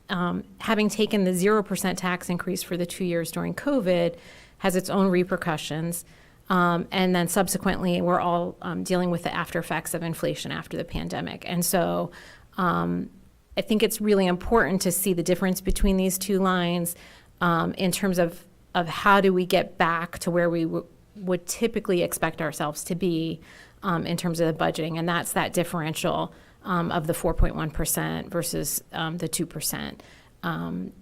Having taken the 0% tax increase for the 2 years during COVID has its own repercussions. And then subsequently, we're all dealing with the after effects of inflation after the pandemic. And so I think it's really important to see the difference between these two lines in terms of how do we get back to where we would typically expect ourselves to be in terms of the budgeting. And that's that differential of the 4.1% versus the 2%.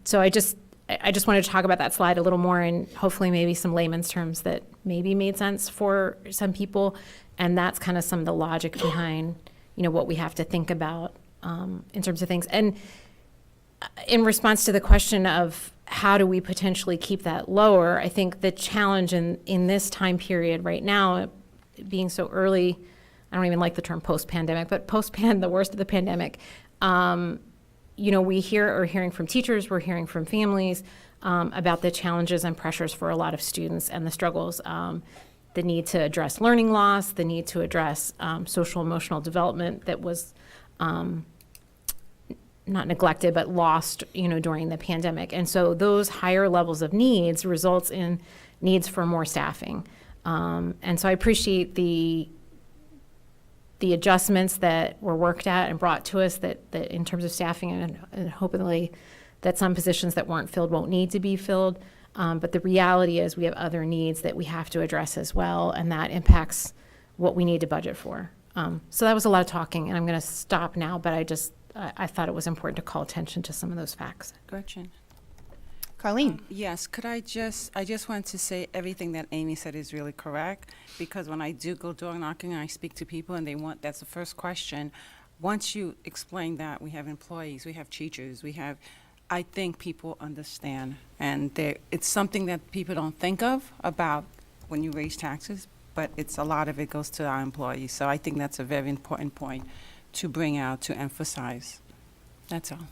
So I just wanted to talk about that slide a little more, and hopefully maybe some layman's terms that maybe made sense for some people. And that's kind of some of the logic behind, what we have to think about in terms of things. And in response to the question of how do we potentially keep that lower, I think the challenge in this time period right now, being so early, I don't even like the term post-pandemic, but the worst of the pandemic, we are hearing from teachers, we're hearing from families about the challenges and pressures for a lot of students and the struggles, the need to address learning loss, the need to address social emotional development that was not neglected, but lost, during the pandemic. And so those higher levels of needs results in needs for more staffing. And so I appreciate the adjustments that were worked at and brought to us that in terms of staffing, and hopefully that some positions that weren't filled won't need to be filled. But the reality is we have other needs that we have to address as well, and that impacts what we need to budget for. So that was a lot of talking, and I'm going to stop now, but I thought it was important to call attention to some of those facts. Gretchen. Carlene. Yes, I just want to say everything that Amy said is really correct, because when I do go door knocking and I speak to people and that's the first question. Once you explain that, we have employees, we have teachers, I think people understand. And it's something that people don't think of about when you raise taxes, but a lot of it goes to our employees. So I think that's a very important point to bring out, to emphasize. That's all.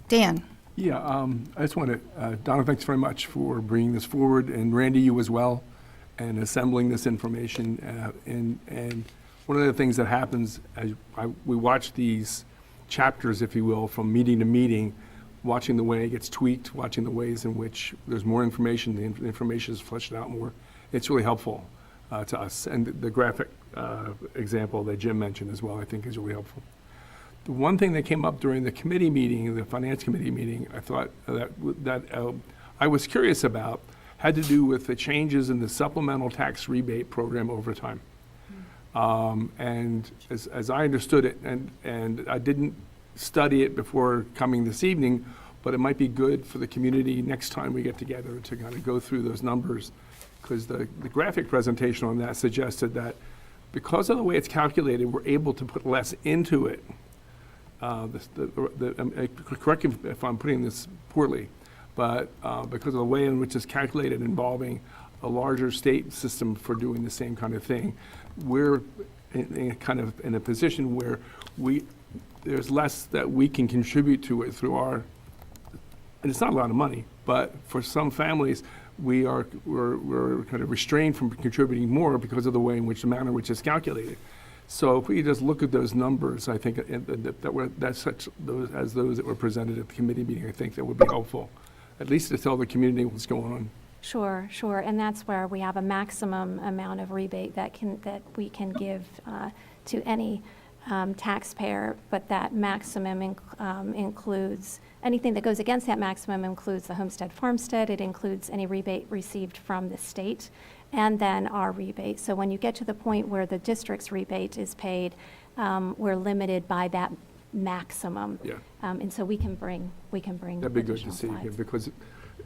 Dan. Yeah, I just want to, Donna, thanks very much for bringing this forward, and Randy, you as well, and assembling this information. And one of the things that happens as we watch these chapters, if you will, from meeting to meeting, watching the way it gets tweaked, watching the ways in which there's more information, the information is fleshed out more. It's really helpful to us. And the graphic example that Jim mentioned as well, I think is really helpful. The one thing that came up during the committee meeting, the finance committee meeting, I thought that I was curious about had to do with the changes in the supplemental tax rebate program over time. And as I understood it, and I didn't study it before coming this evening, but it might be good for the community next time we get together to kind of go through those numbers, because the graphic presentation on that suggested that because of the way it's calculated, we're able to put less into it. Correct me if I'm putting this poorly, but because of the way in which it's calculated involving a larger state system for doing the same kind of thing, we're in a position where there's less that we can contribute to it through and it's not a lot of money, but for some families, we're kind of restrained from contributing more because of the way in which the manner in which it's calculated. So if we just look at those numbers, I think those that were presented at the committee meeting, I think that would be helpful, at least to tell the community what's going on. Sure, and that's where we have a maximum amount of rebate that we can give to any taxpayer, but that maximum includes anything that goes against that maximum, includes the homestead farmstead, it includes any rebate received from the state, and then our rebate. So when you get to the point where the district's rebate is paid, we're limited by that maximum. Yeah. And so we can bring That'd be good to see, slides. because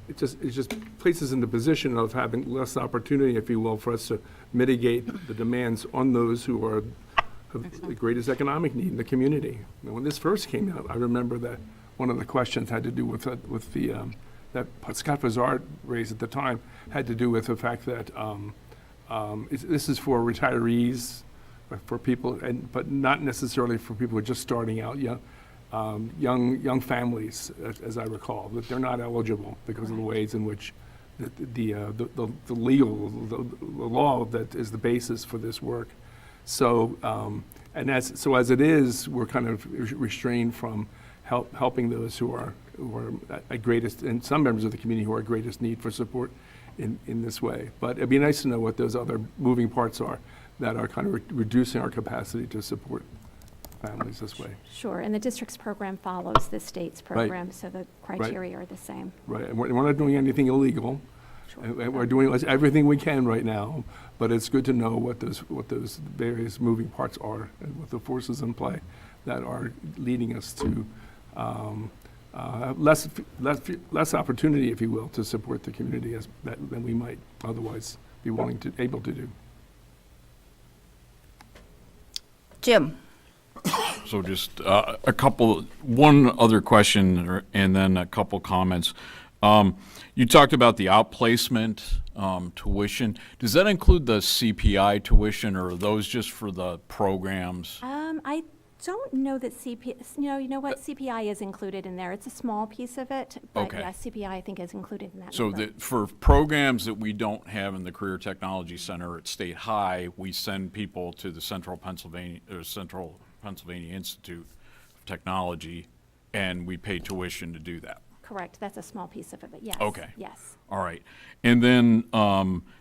it just places in the position of having less opportunity, if you will, for us to mitigate the demands on those who are of the greatest economic need in the community. When this first came out, I remember that one of the questions had to do with that Scott Fazard raised at the time, had to do with the fact that This is for retirees, for people, but not necessarily for people who are just starting out, young families, as I recall, that they're not eligible because of the ways in which the law that is the basis for this work. So, as it is, we're kind of restrained from helping those who are at greatest, and some members of the community who are at greatest need for support in this way. But it'd be nice to know what those other moving parts are that are kind of reducing our capacity to support families this way. Sure, and the district's program follows the state's program, so the criteria are the same. Right, and we're not doing anything illegal. And we're doing everything we can right now, but it's good to know what those various moving parts are and what the forces in play that are leading us to less opportunity, if you will, to support the community than we might otherwise be able to do. Jim? So just one other question and then a couple comments. You talked about the outplacement tuition. Does that include the CPI tuition, or are those just for the programs? I don't know that you know what, CPI is included in there. It's a small piece of it, but Okay. yeah, CPI I think is included in that So number. for programs that we don't have in the Career Technology Center at State High, we send people to the Central Pennsylvania Institute of Technology, and we pay tuition to do that. Correct, that's a small piece of it, yes. Okay. Yes. All right. And then,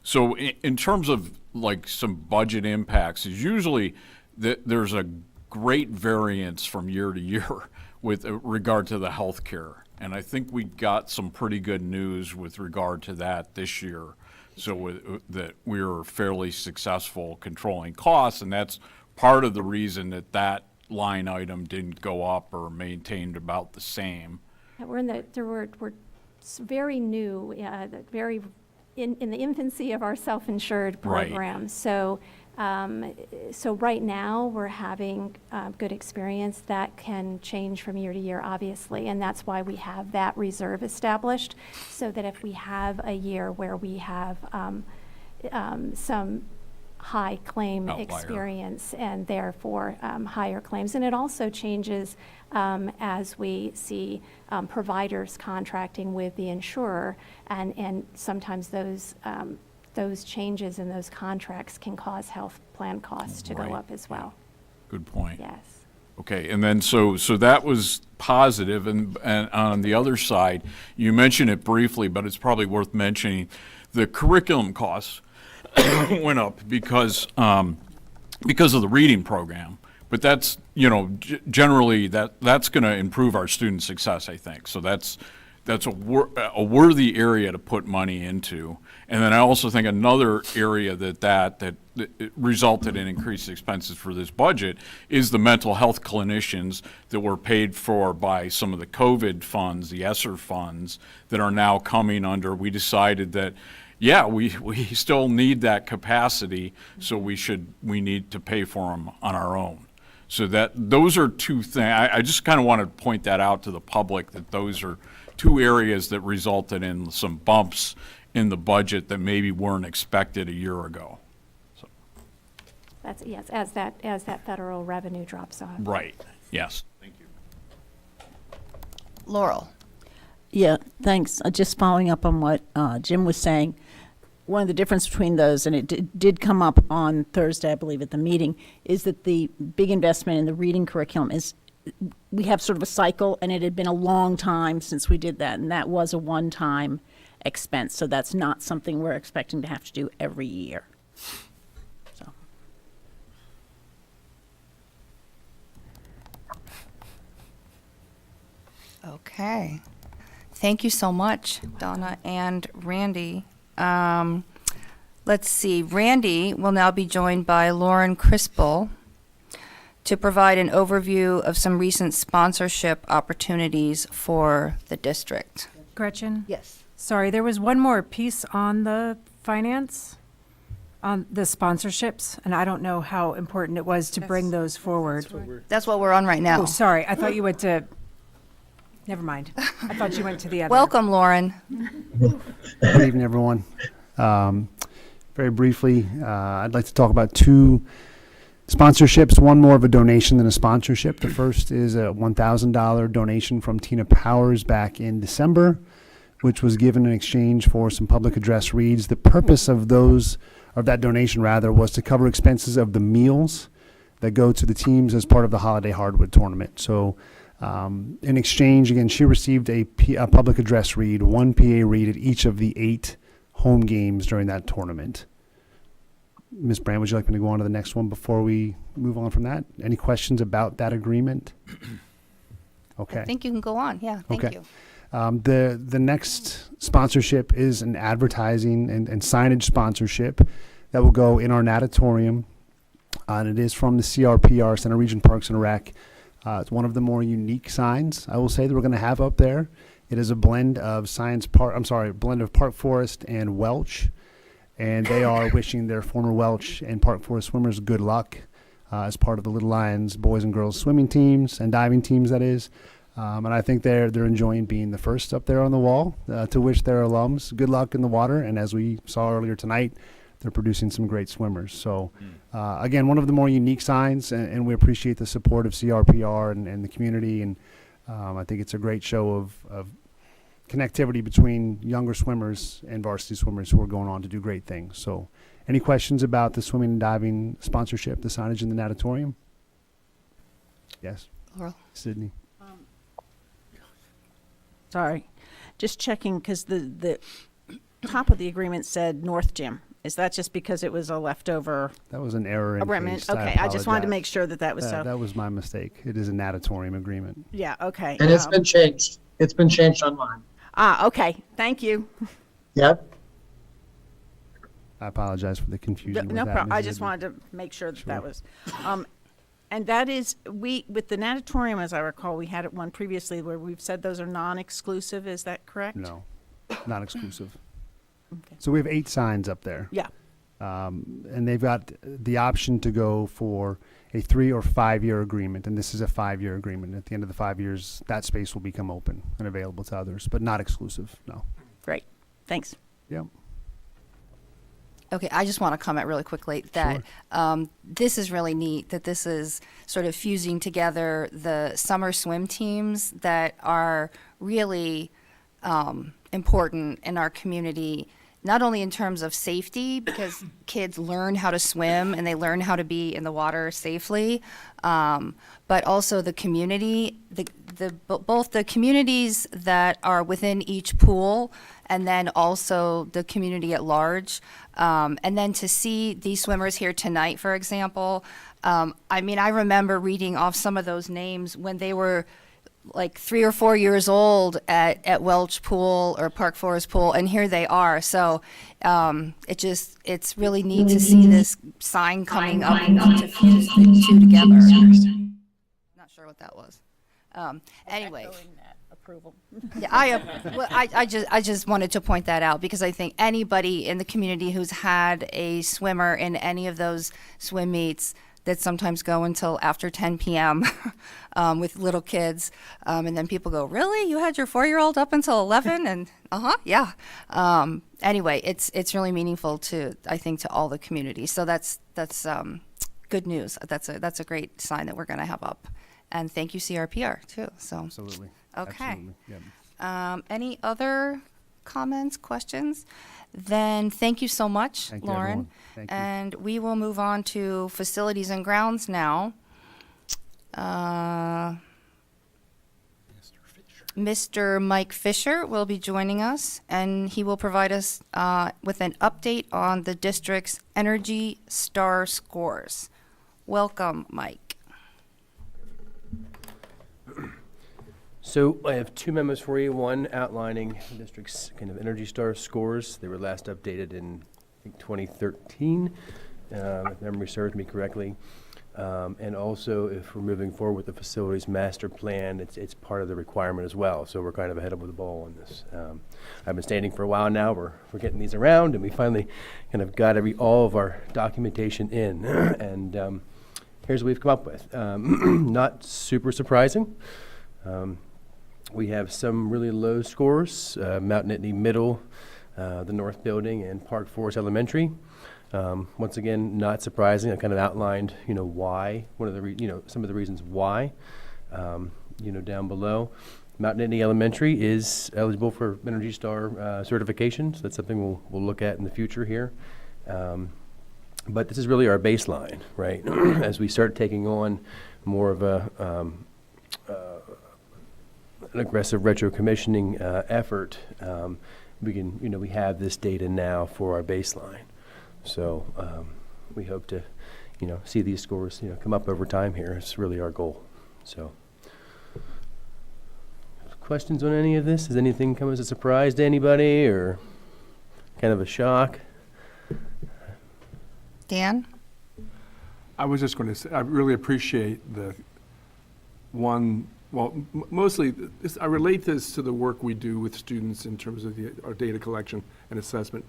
so in terms of like some budget impacts, is usually there's a great variance from year to year with regard to the healthcare. And I think we got some pretty good news with regard to that this year. So that we were fairly successful controlling costs, and that's part of the reason that line item didn't go up or maintained about the same. Yeah, we're very new, very in the infancy of our self-insured Right. program. So right now, we're having good experience. That can change from year to year, obviously, and that's why we have that reserve established, so that if we have a year where we have some high claim Outlier. experience and therefore higher claims. And it also changes as we see providers contracting with the insurer, and sometimes those changes in those contracts can cause health plan costs to Right. go up as well. Good point. Yes. Okay, and then so that was positive, and on the other side, you mentioned it briefly, but it's probably worth mentioning, the curriculum costs went up because of the reading program. But that's, generally that's going to improve our student success, I think. So that's a worthy area to put money into. And then I also think another area that resulted in increased expenses for this budget is the mental health clinicians that were paid for by some of the COVID funds, the ESSER funds, that are now coming under. We decided that, yeah, we still need that capacity, so we need to pay for them on our own. So those are two things. I just kind of want to point that out to the public, that those are two areas that resulted in some bumps in the budget that maybe weren't expected a year ago. So. That's, yes, as that federal revenue drops off. Right, yes. Thank you. Laurel? Yeah, thanks. Just following up on what Jim was saying, one of the difference between those, and it did come up on Thursday, I believe, at the meeting, is that the big investment in the reading curriculum is, we have sort of a cycle, and it had been a long time since we did that, and that was a one-time expense. So that's not something we're expecting to have to do every year. So. Okay. Thank you so much, Donna and Randy. Let's see. Randy will now be joined by Lauren Crispell to provide an overview of some recent sponsorship opportunities for the district. Gretchen? Yes. Sorry, there was one more piece on the finance, on the sponsorships, and I don't know how important it was to bring those forward. That's what we're on right now. Oh, sorry, I thought you went to, never mind. I thought you went to the other. Welcome, Lauren. Good evening, everyone. Very briefly, I'd like to talk about two sponsorships, one more of a donation than a sponsorship. The first is a $1,000 donation from Tina Powers back in December, which was given in exchange for some public address reads. The purpose of that donation was to cover expenses of the meals that go to the teams as part of the Holiday Hardwood Tournament. So in exchange, again, she received a public address read, one PA read at each of the 8 home games during that tournament. Ms. Brandt, would you like me to go on to the next one before we move on from that? Any questions about that agreement? Okay. I think you can go on. Yeah, thank Okay. you. The next sponsorship is an advertising and signage sponsorship that will go in our natatorium, and it is from the CRPR, Center Region Parks and Rec. It's one of the more unique signs, I will say, that we're going to have up there. It is a blend of Park Forest and Welch, and they are wishing their former Welch and Park Forest swimmers good luck as part of the Little Lions boys and girls swimming teams and diving teams, that is. And I think they're enjoying being the first up there on the wall to wish their alums good luck in the water. And as we saw earlier tonight, they're producing some great swimmers. So, again, one of the more unique signs, and we appreciate the support of CRPR and the community. And I think it's a great show of connectivity between younger swimmers and varsity swimmers who are going on to do great things. So, any questions about the swimming and diving sponsorship, the signage in the natatorium? Yes. Laurel. Sydney. Sorry, just checking, because the top of the agreement said North Gym. Is that just because it was a leftover? That was an error in agreement? case. Okay, I just wanted to apologize. make sure that was so. That was my mistake. It is a natatorium agreement. Yeah, okay. And it's been changed. It's been changed online. Okay, thank you. Yep. I apologize for the confusion. No with that, problem. I Ms. just Zidney. wanted to make sure that that Sure. was. And that is, with the natatorium, as I recall, we had one previously where we've said those are non-exclusive. Is that correct? No, not exclusive. Okay. So we have 8 signs up there. Yeah. And they've got the option to go for a 3 or 5 year agreement, and this is a 5-year agreement. At the end of the 5 years, that space will become open and available to others, but not exclusive. No. Great. Thanks. Yep. Okay, I just want to comment really quickly that this is really neat, that this is sort of fusing together the summer swim teams that are really important in our community, not only in terms of safety, because kids learn how to swim and they learn how to be in the water safely, but also the community, both the communities that are within each pool and then also the community at large. And then to see these swimmers here tonight, for example, I mean, I remember reading off some of those names when they were like 3 or 4 years old at Welch Pool or Park Forest Pool, and here they are. So it's really neat to see this sign coming up to fuse the two together. Not sure what that was. Anyway. Approval. Yeah, I just wanted to point that out because I think anybody in the community who's had a swimmer in any of those swim meets that sometimes go until after 10 p.m. With little kids, and then people go, "Really? You had your 4-year-old up until 11?" And yeah. Anyway, it's really meaningful to, I think, to all the community. So that's good news. That's a great sign that we're going to have up, and thank you CRPR too. So absolutely. Okay. Absolutely. Yep. Any other comments, questions? Then thank you so much, Thank you, Lauren. everyone. Thank you. And we will move on to facilities and grounds now. Mr. Mike Fisher will be joining us, and he will provide us with an update on the district's Energy Star scores. Welcome, Mike. So I have 2 memos for you, one outlining the district's kind of Energy Star scores. They were last updated in, I think, 2013, if memory serves me correctly. And also, if we're moving forward with the facilities master plan, it's part of the requirement as well. So we're kind of ahead of the ball on this. I've been standing for a while now. We're getting these around, and we finally kind of got all of our documentation in. And here's what we've come up with. Not super surprising. We have some really low scores. Mount Nittany Middle the North Building and Park Forest Elementary. Once again, not surprising. I kind of outlined, why, some of the reasons why, down below. Mount Nittany Elementary is eligible for Energy Star certification, so that's something we'll look at in the future here. But this is really our baseline, right? As we start taking on more of an aggressive retro commissioning effort, we have this data now for our baseline. So we hope to, see these scores, come up over time here. It's really our goal. So, questions on any of this? Does anything come as a surprise to anybody, or kind of a shock? Dan? I was just going to say, I really appreciate mostly, I relate this to the work we do with students in terms of our data collection and assessment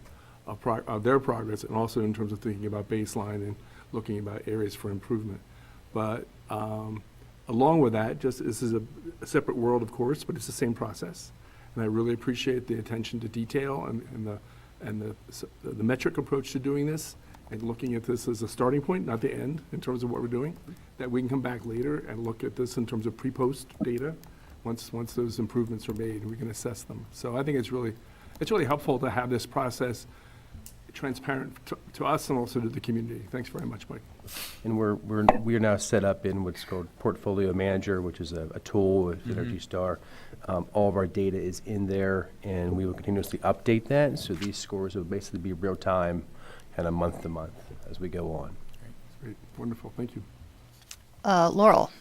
of their progress, and also in terms of thinking about baseline and looking about areas for improvement. But along with that, just this is a separate world, of course, but it's the same process. And I really appreciate the attention to detail and the metric approach to doing this, and looking at this as a starting point, not the end, in terms of what we're doing, that we can come back later and look at this in terms of pre-post data. Once those improvements are made, we can assess them. So I think it's really helpful to have this process transparent to us and also to the community. Thanks very much, Mike. And we are now set up in what's called Portfolio Manager, which is a tool with Energy Star. All of our data is in there, and we will continuously update that. So these scores will basically be real time, kind of month to month as we go on. Great, wonderful, thank you. Laurel?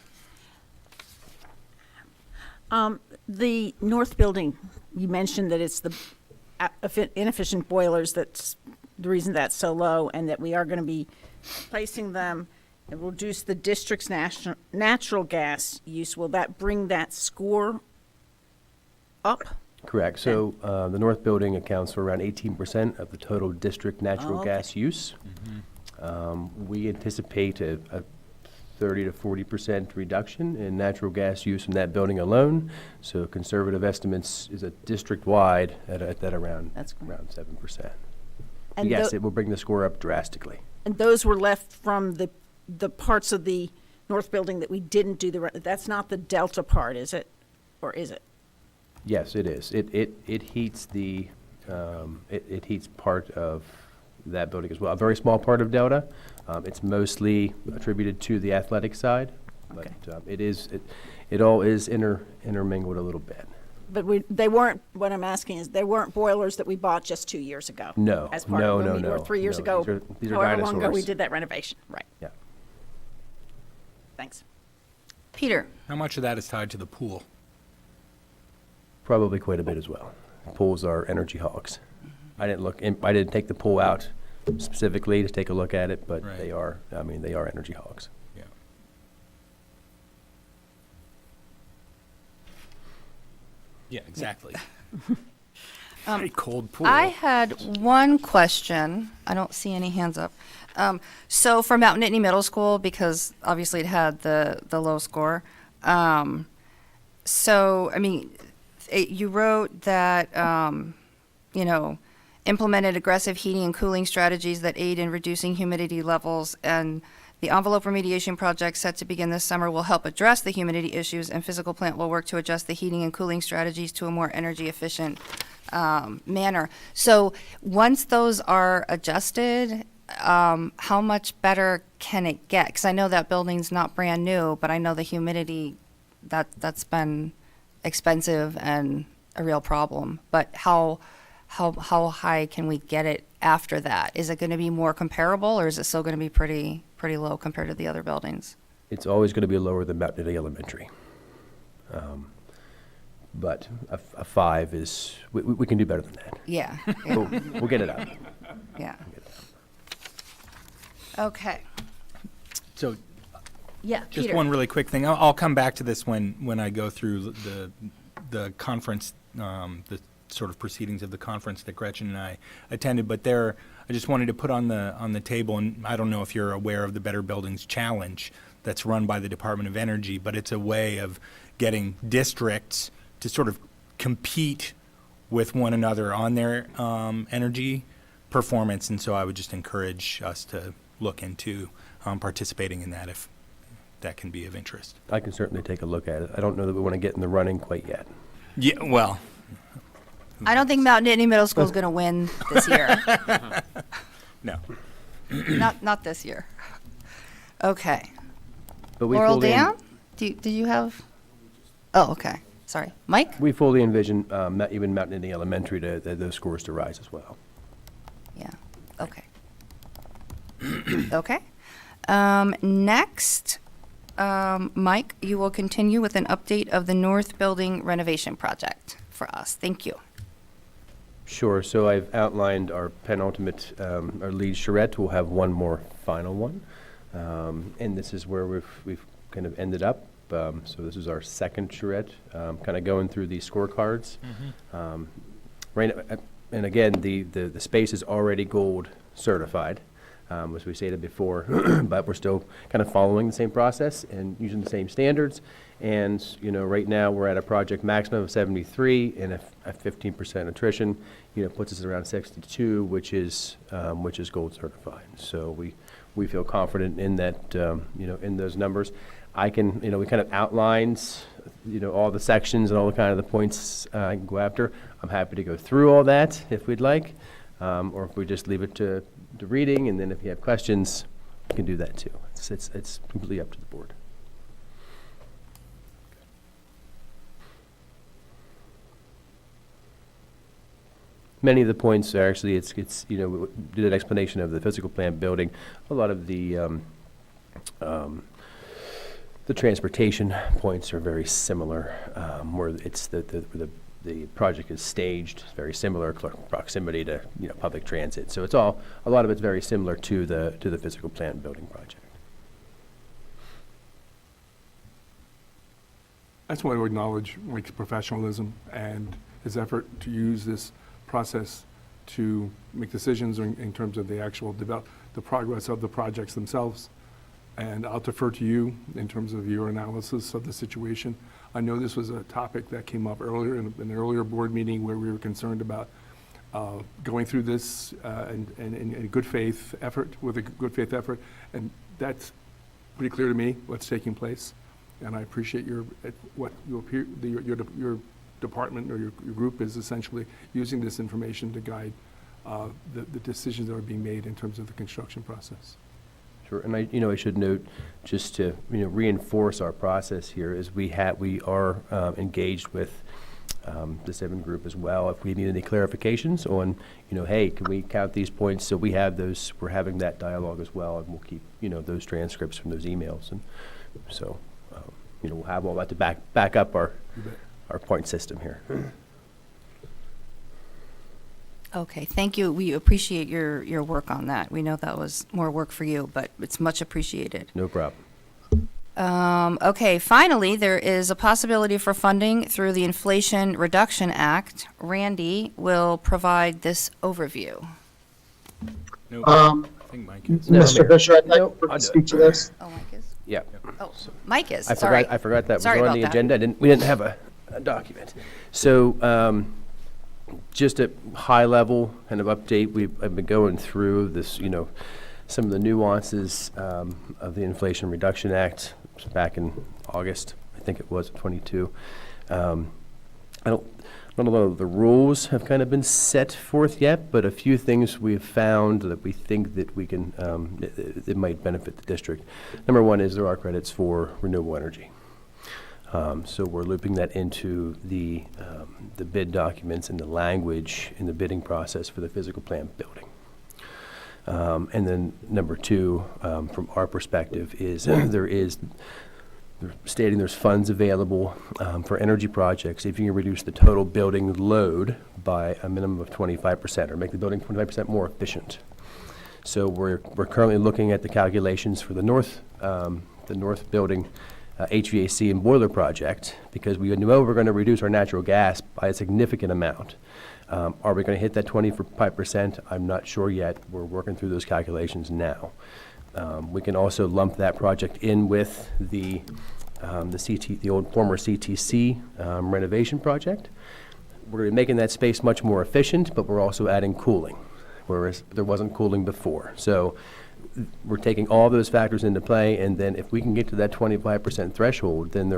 The North Building, you mentioned that it's the inefficient boilers that's the reason that's so low, and that we are going to be placing them and reduce the district's natural gas use. Will that bring that score up? Correct. So the North Building accounts for around 18% of the total district natural gas use. We anticipate a 30 to 40% reduction in natural gas use in that building alone. So conservative estimates is a district-wide at around 7%. And yes, it will bring the score up drastically. And those were left from the parts of the North Building that we didn't do that's not the Delta part, is it? Or is it? Yes, it is. It heats it heats part of that building as well. A very small part of Delta. It's mostly attributed to the athletic side, but it all is intermingled a little bit. But they weren't, what I'm asking is, they weren't boilers that we bought just 2 years ago? No, As part no, of no, when we were no, 3 years no. ago, These are however long ago we dinosaurs. did that renovation, right? Yeah. Thanks. Peter? How much of that is tied to the pool? Probably quite a bit as well. Pools are energy hogs. I didn't take the pool out specifically to take a look at it, but they are energy hogs. Yeah. Yeah, exactly. Very cold pool. I had one question. I don't see any hands up. So for Mount Nittany Middle School, because obviously it had the low score. So, I mean, you wrote that, implemented aggressive heating and cooling strategies that aid in reducing humidity levels, and the envelope remediation project set to begin this summer will help address the humidity issues, and physical plant will work to adjust the heating and cooling strategies to a more energy efficient manner. So once those are adjusted, how much better can it get? Because I know that building's not brand new, but I know the humidity, that's been expensive and a real problem. But how high can we get it after that? Is it going to be more comparable, or is it still going to be pretty low compared to the other buildings? It's always going to be lower than Mount Nittany Elementary. But a 5 is, we can do better than that. Yeah. We'll get it up. Yeah. Okay. So, yeah, just Peter. one really quick thing. I'll come back to this when I go through the conference, the sort of proceedings of the conference that Gretchen and I attended. But I just wanted to put on the table, and I don't know if you're aware of the Better Buildings Challenge that's run by the Department of Energy, but it's a way of getting districts to sort of compete with one another on their energy performance, and so I would just encourage us to look into participating in that if that can be of interest. I can certainly take a look at it. I don't know that we want to get in the running quite yet. Yeah, well, I don't think Mount Nittany Middle School is going to win this year. no. Not this year. Okay. But we Laurel fully Dam? Did you have? Oh, okay. Sorry. Mike? We fully envision even Mount Nittany Elementary those scores to rise as well. Yeah. Okay. Okay. Next, Mike, you will continue with an update of the North Building renovation project for us. Thank you. Sure. So I've outlined our penultimate, our lead charrette. We'll have one more final one. And this is where we've kind of ended up. So this is our second charrette, kind of going through these scorecards. Right, and again, the space is already gold certified, as we stated before, but we're still kind of following the same process and using the same standards. And, you know, right now we're at a project maximum of 73 and a 15% attrition, you know, puts us around 62, which is gold certified. So we feel confident in that, you know, in those numbers. I can, you know, we kind of outlined, you know, all the sections and all the kind of the points I can go after. I'm happy to go through all that if we'd like, or if we just leave it to reading, and then if you have questions, you can do that too. It's completely up to the board. Many of the points are actually, it's you know, we did an explanation of the physical plant building. A lot of the transportation points are very similar, where it's the project is staged, very similar proximity to, you know, public transit. So it's a lot of it's very similar to the physical plant building project. I just want to acknowledge Mike's professionalism and his effort to use this process to make decisions in terms of the actual the progress of the projects themselves. And I'll defer to you in terms of your analysis of the situation. I know this was a topic that came up earlier in an earlier board meeting where we were concerned about going through this in good faith effort, with a good faith effort, and that's pretty clear to me what's taking place. And I appreciate your department or your group is essentially using this information to guide the decisions that are being made in terms of the construction process. Sure, and I should note, just to, you know, reinforce our process here, is we are engaged with the 7 group as well. If we need any clarifications on, you know, hey, can we count these points? So we have those. We're having that dialogue as well, and we'll keep, you know, those transcripts from those emails, and so you know, we'll have all that to back up our point system here. Okay, thank you. We appreciate your work on that. We know that was more work for you, but it's much appreciated. No problem. Okay, finally, there is a possibility for funding through the Inflation Reduction Act. Randy will provide this overview. No, I think Mike is. Mr. Fisher, I'd like Nope, to I'll do speak it. to this. Oh, Mike is? Yeah. Oh, Mike is, I sorry. forgot that was Sorry on about the that. agenda. We didn't have a document. So, just a high level kind of update, I've been going through this, you know, some of the nuances of the Inflation Reduction Act back in August, I think it was, 22. Not a lot of the rules have kind of been set forth yet, but a few things we've found that we think that we can, it might benefit the district. Number one is there are credits for renewable energy. So we're looping that into the bid documents and the language in the bidding process for the physical plant building. And then number two, from our perspective, is they're stating there's funds available for energy projects if you can reduce the total building load by a minimum of 25% or make the building 25% more efficient. So we're currently looking at the calculations for the north building HVAC and boiler project, because we know we're going to reduce our natural gas by a significant amount. Are we going to hit that 25%? I'm not sure yet. We're working through those calculations now. We can also lump that project in with the old former CTC renovation project. we're gonna be making that space much more efficient, but we're also adding cooling, whereas there wasn't cooling before. So we're taking all those factors into play, and then if we can get to that 25% threshold, then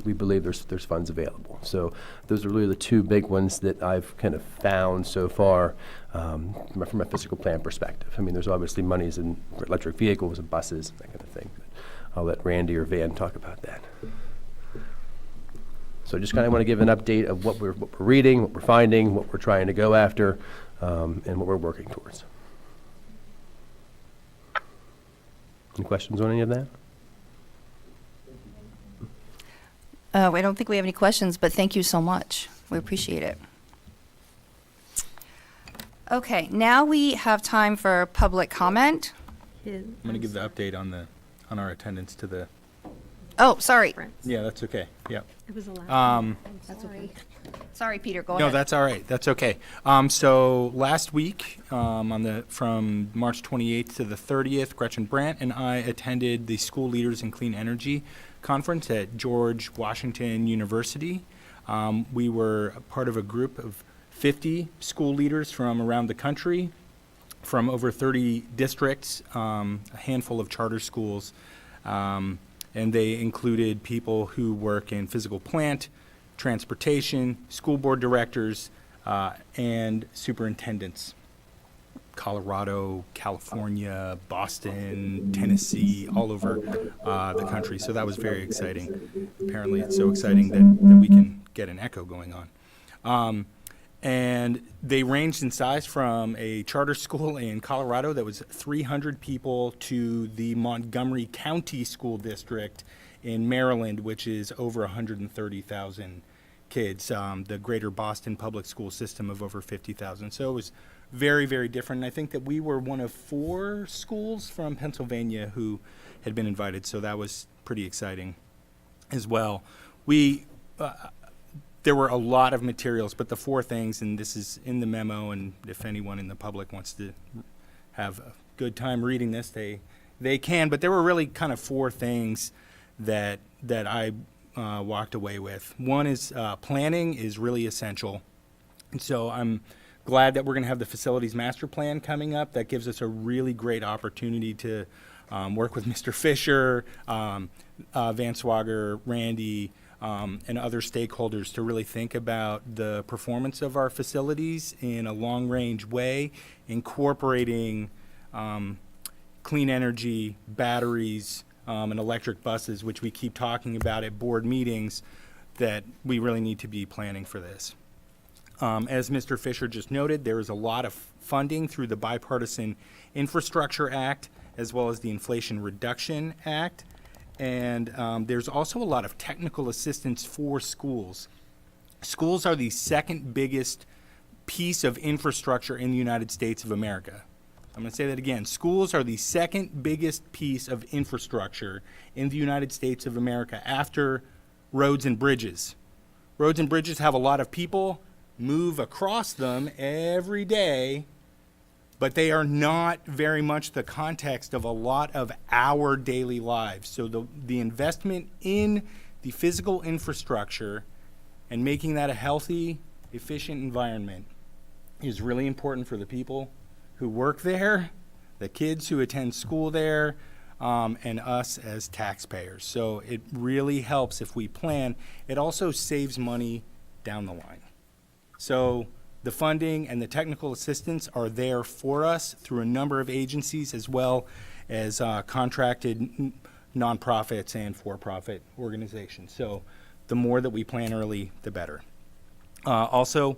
we believe there's funds available. So those are really the two big ones that I've kind of found so far from a physical plan perspective. I mean, there's obviously monies in for electric vehicles and buses, that kind of thing. But I'll let Randy or Van talk about that. So just kind of want to give an update of what we're reading, what we're finding, what we're trying to go after, and what we're working towards. Any questions on any of that? I don't think we have any questions, but thank you so much. We appreciate it. Okay, now we have time for public comment. I'm going to give the update on our attendance to the. Oh, sorry. Yeah, that's okay. Yeah. It was a lot. That's okay. Sorry, Peter, go No, ahead. that's all right. That's okay. So last week, from March 28th to the 30th, Gretchen Brandt and I attended the School Leaders in Clean Energy Conference at George Washington University. We were a part of a group of 50 school leaders from around the country, from over 30 districts, a handful of charter schools, and they included people who work in physical plant, transportation, school board directors, and superintendents. Colorado, California, Boston, Tennessee, all over the country. So that was very exciting. Apparently it's so exciting that we can get an echo going on. And they ranged in size from a charter school in Colorado that was 300 people to the Montgomery County School District in Maryland, which is over 130,000 kids, the greater Boston public school system of over 50,000. So it was very, very different. And I think that we were one of 4 schools from Pennsylvania who had been invited, so that was pretty exciting as well. There were a lot of materials, but the 4 things, and this is in the memo, and if anyone in the public wants to have a good time reading this, they can, but there were really kind of 4 things that I walked away with. One is planning is really essential. And so I'm glad that we're going to have the facilities master plan coming up. That gives us a really great opportunity to work with Mr. Fisher, Van Swager, Randy, and other stakeholders to really think about the performance of our facilities in a long-range way, incorporating clean energy, batteries, and electric buses, which we keep talking about at board meetings, that we really need to be planning for this. As Mr. Fisher just noted, there is a lot of funding through the Bipartisan Infrastructure Act as well as the Inflation Reduction Act. And there's also a lot of technical assistance for schools. Schools are the second biggest piece of infrastructure in the United States of America. I'm going to say that again. Schools are the second biggest piece of infrastructure in the United States of America after roads and bridges. Roads and bridges have a lot of people move across them every day, but they are not very much the context of a lot of our daily lives. So the investment in the physical infrastructure and making that a healthy, efficient environment is really important for the people who work there, the kids who attend school there, and us as taxpayers. So it really helps if we plan. It also saves money down the line. So the funding and the technical assistance are there for us through a number of agencies as well as contracted nonprofits and for-profit organizations. So the more that we plan early, the better. Also,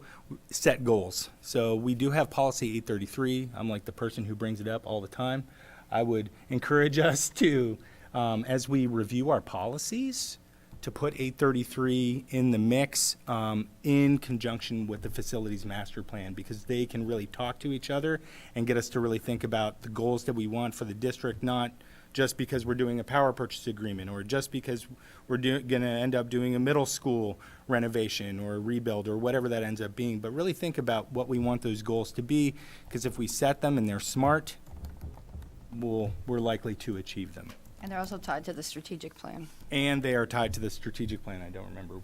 set goals. So we do have Policy 833. I'm like the person who brings it up all the time. I would encourage us to, as we review our policies, to put 833 in the mix in conjunction with the facilities master plan, because they can really talk to each other and get us to really think about the goals that we want for the district, not just because we're doing a power purchase agreement or just because we're going to end up doing a middle school renovation or a rebuild or whatever that ends up being, but really think about what we want those goals to be, because if we set them and they're smart, we're likely to achieve them. And they're also tied to the strategic plan. And they are tied to the strategic plan. I don't remember.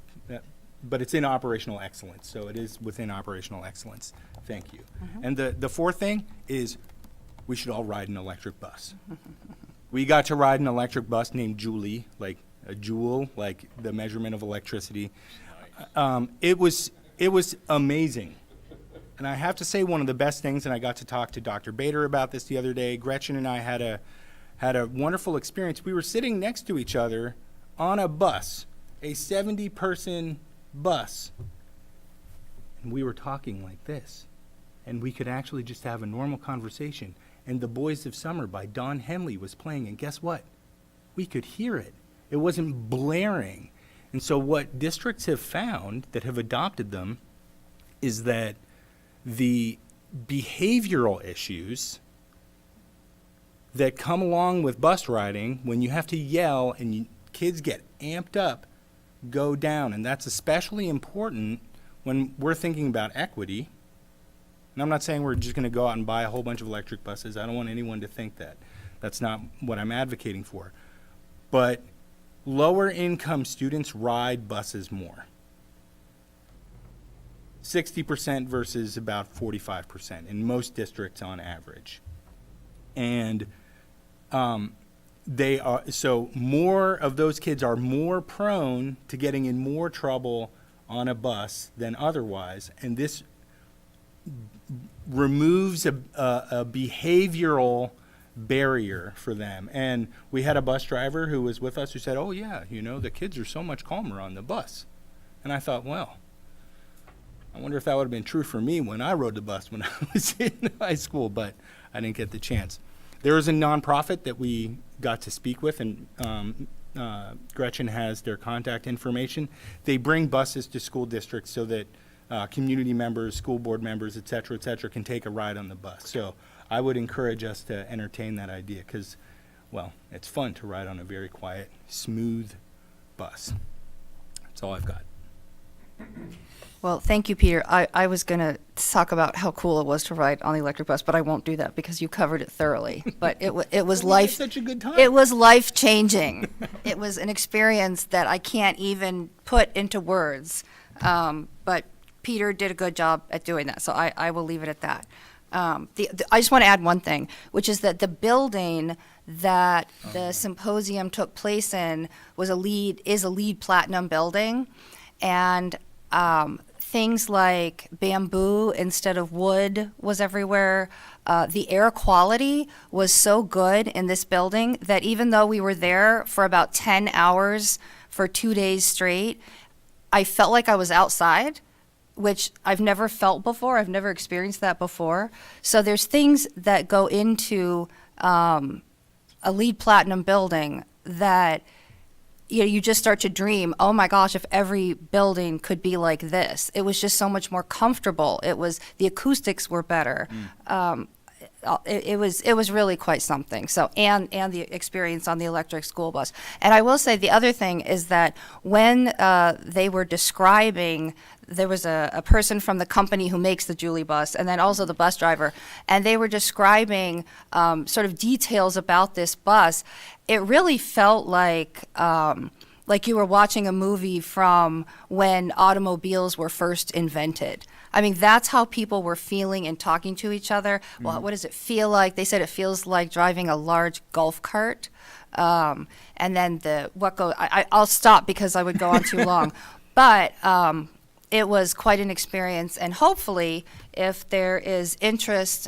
but it's in operational excellence, so it is within operational excellence. Thank you. And the fourth thing is we should all ride an electric bus. We got to ride an electric bus named Julie, like a joule, like the measurement of electricity. It was amazing. And I have to say one of the best things, and I got to talk to Dr. Bader about this the other day. Gretchen and I had a wonderful experience. We were sitting next to each other on a bus, a 70-person bus, and we were talking like this. And we could actually just have a normal conversation. And The Boys of Summer by Don Henley was playing, and guess what? We could hear it. It wasn't blaring. And so what districts have found that have adopted them is that the behavioral issues that come along with bus riding, when you have to yell and kids get amped up, go down. And that's especially important when we're thinking about equity. And I'm not saying we're just going to go out and buy a whole bunch of electric buses. I don't want anyone to think that. That's not what I'm advocating for. But lower income students ride buses more. 60% versus about 45% in most districts on average. And they are, so more of those kids are more prone to getting in more trouble on a bus than otherwise. And this removes a behavioral barrier for them. And we had a bus driver who was with us who said, oh yeah, you know, the kids are so much calmer on the bus. And I thought, well, I wonder if that would have been true for me when I rode the bus when I was in high school, but I didn't get the chance. There is a nonprofit that we got to speak with, and Gretchen has their contact information. They bring buses to school districts so that community members, school board members, et cetera, can take a ride on the bus. So I would encourage us to entertain that idea because, well, it's fun to ride on a very quiet, smooth bus. That's all I've got. Well, thank you, Peter. I was going to talk about how cool it was to ride on the electric bus, but I won't do that because you covered it thoroughly. But it was Such a good time. It was life-changing. It was an experience that I can't even put into words. But Peter did a good job at doing that, so I will leave it at that. I just want to add one thing, which is that the building that the symposium took place in is a LEED Platinum building, and things like bamboo instead of wood was everywhere. The air quality was so good in this building that even though we were there for about 10 hours for 2 days straight, I felt like I was outside, which I've never felt before. I've never experienced that before. So there's things that go into a LEED Platinum building that you just start to dream, oh my gosh, if every building could be like this. It was just so much more comfortable. The acoustics were better. It was really quite something. So, and the experience on the electric school bus. And I will say the other thing is that when they were describing, there was a person from the company who makes the Julie bus, and then also the bus driver, and they were describing sort of details about this bus. It really felt like you were watching a movie from when automobiles were first invented. I mean, that's how people were feeling and talking to each other. Well, what does it feel like? They said it feels like driving a large golf cart. And then I'll stop because I would go on too long. But it was quite an experience, and hopefully, if there is interest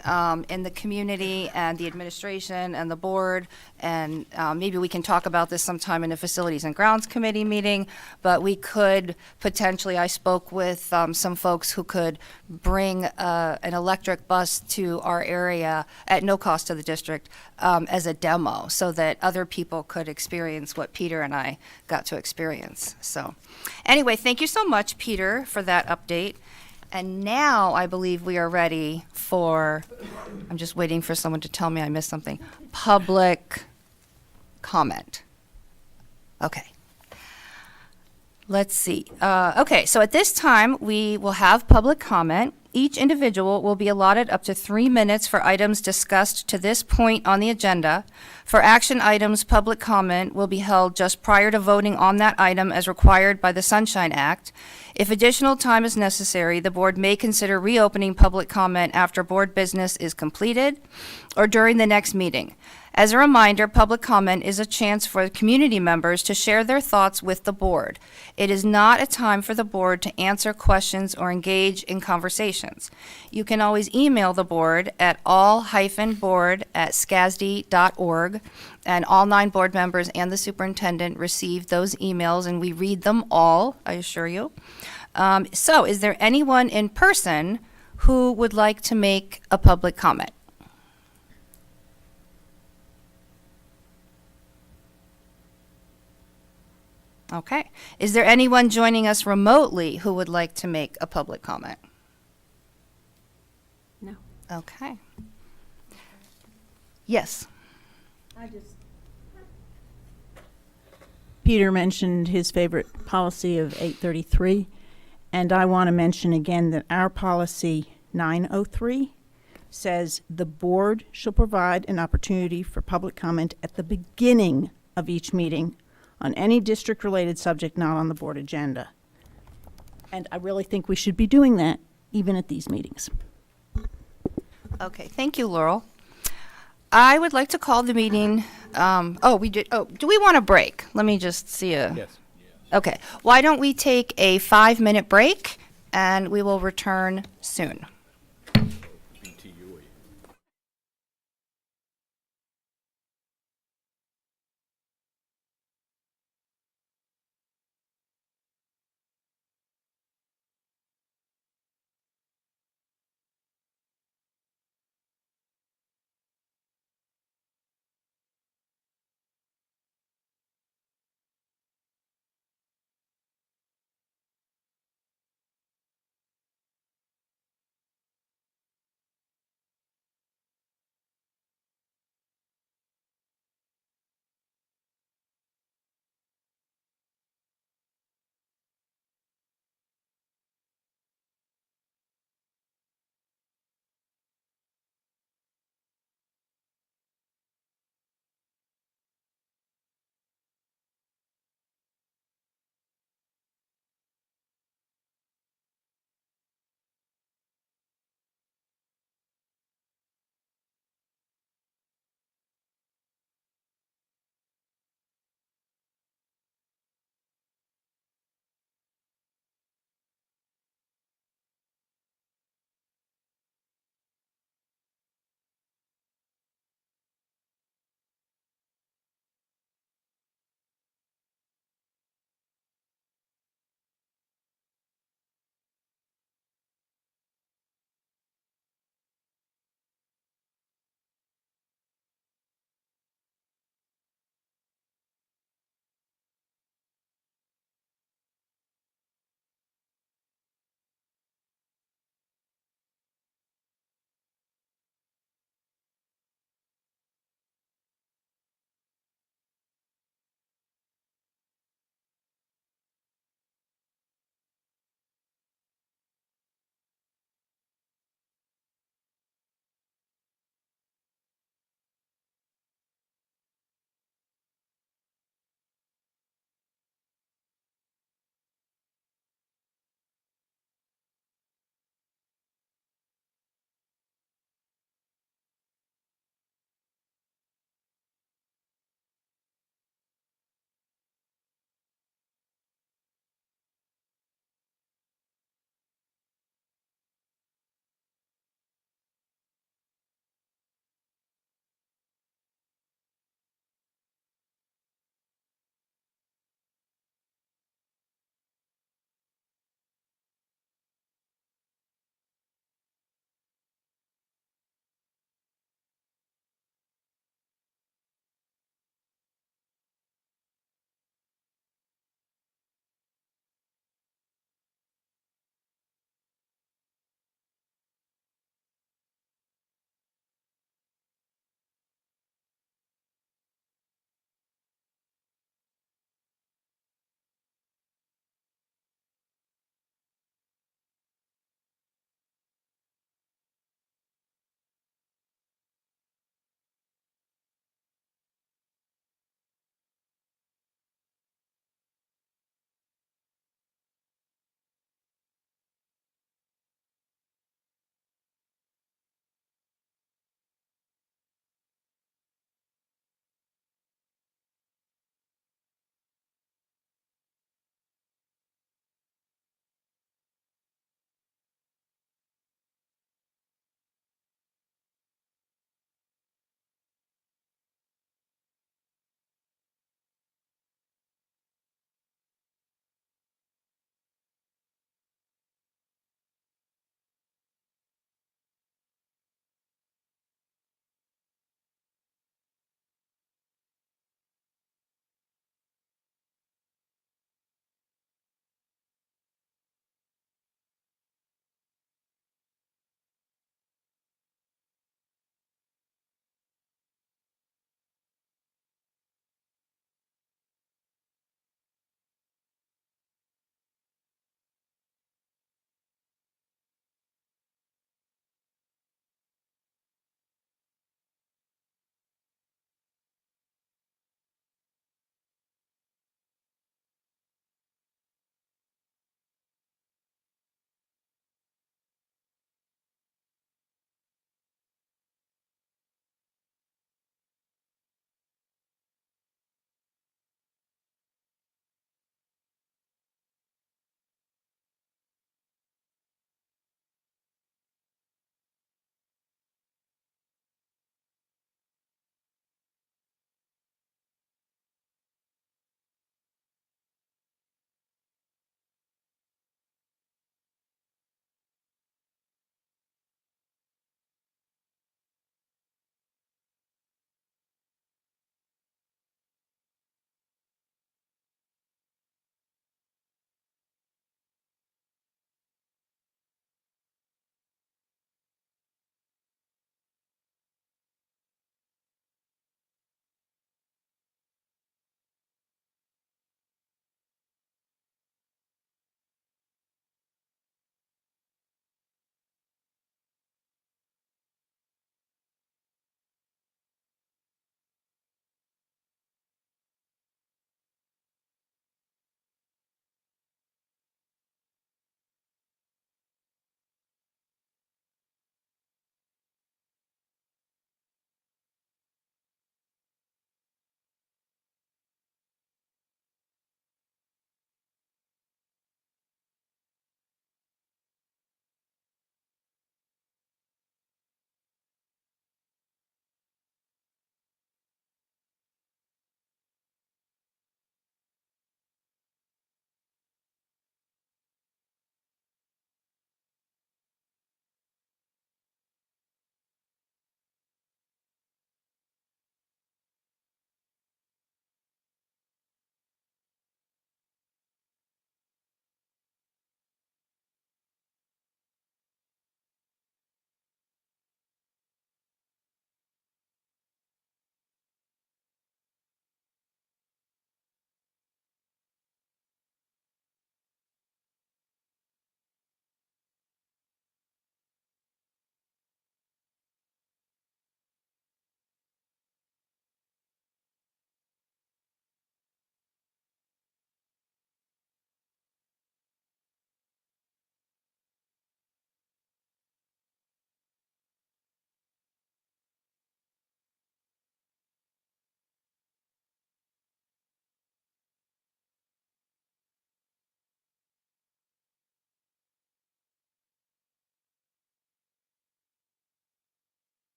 in the community and the administration and the board, and maybe we can talk about this sometime in a Facilities and Grounds Committee meeting, but we could potentially, I spoke with some folks who could bring an electric bus to our area at no cost to the district as a demo, so that other people could experience what Peter and I got to experience. So anyway, thank you so much, Peter, for that update. And now I believe we are ready for, I'm just waiting for someone to tell me I missed something, public comment. Okay. Let's see. Okay, so at this time, we will have public comment. Each individual will be allotted up to 3 minutes for items discussed to this point on the agenda. For action items, public comment will be held just prior to voting on that item as required by the Sunshine Act. If additional time is necessary, the board may consider reopening public comment after board business is completed or during the next meeting. As a reminder, public comment is a chance for community members to share their thoughts with the board. It is not a time for the board to answer questions or engage in conversations. You can always email the board at all-board@scasd.org, and all 9 board members and the superintendent receive those emails, and we read them all, I assure you. So is there anyone in person who would like to make a public comment? Okay. Is there anyone joining us remotely who would like to make a public comment? No. Okay. Yes. Peter mentioned his favorite policy of 833, and I want to mention again that our policy 903 says the board shall provide an opportunity for public comment at the beginning of each meeting on any district-related subject not on the board agenda. And I really think we should be doing that even at these meetings. Okay, thank you, Laurel. I would like to call the meeting, do we want a break? Let me just see Yes. Okay, why don't we take a 5-minute break, and we will return soon.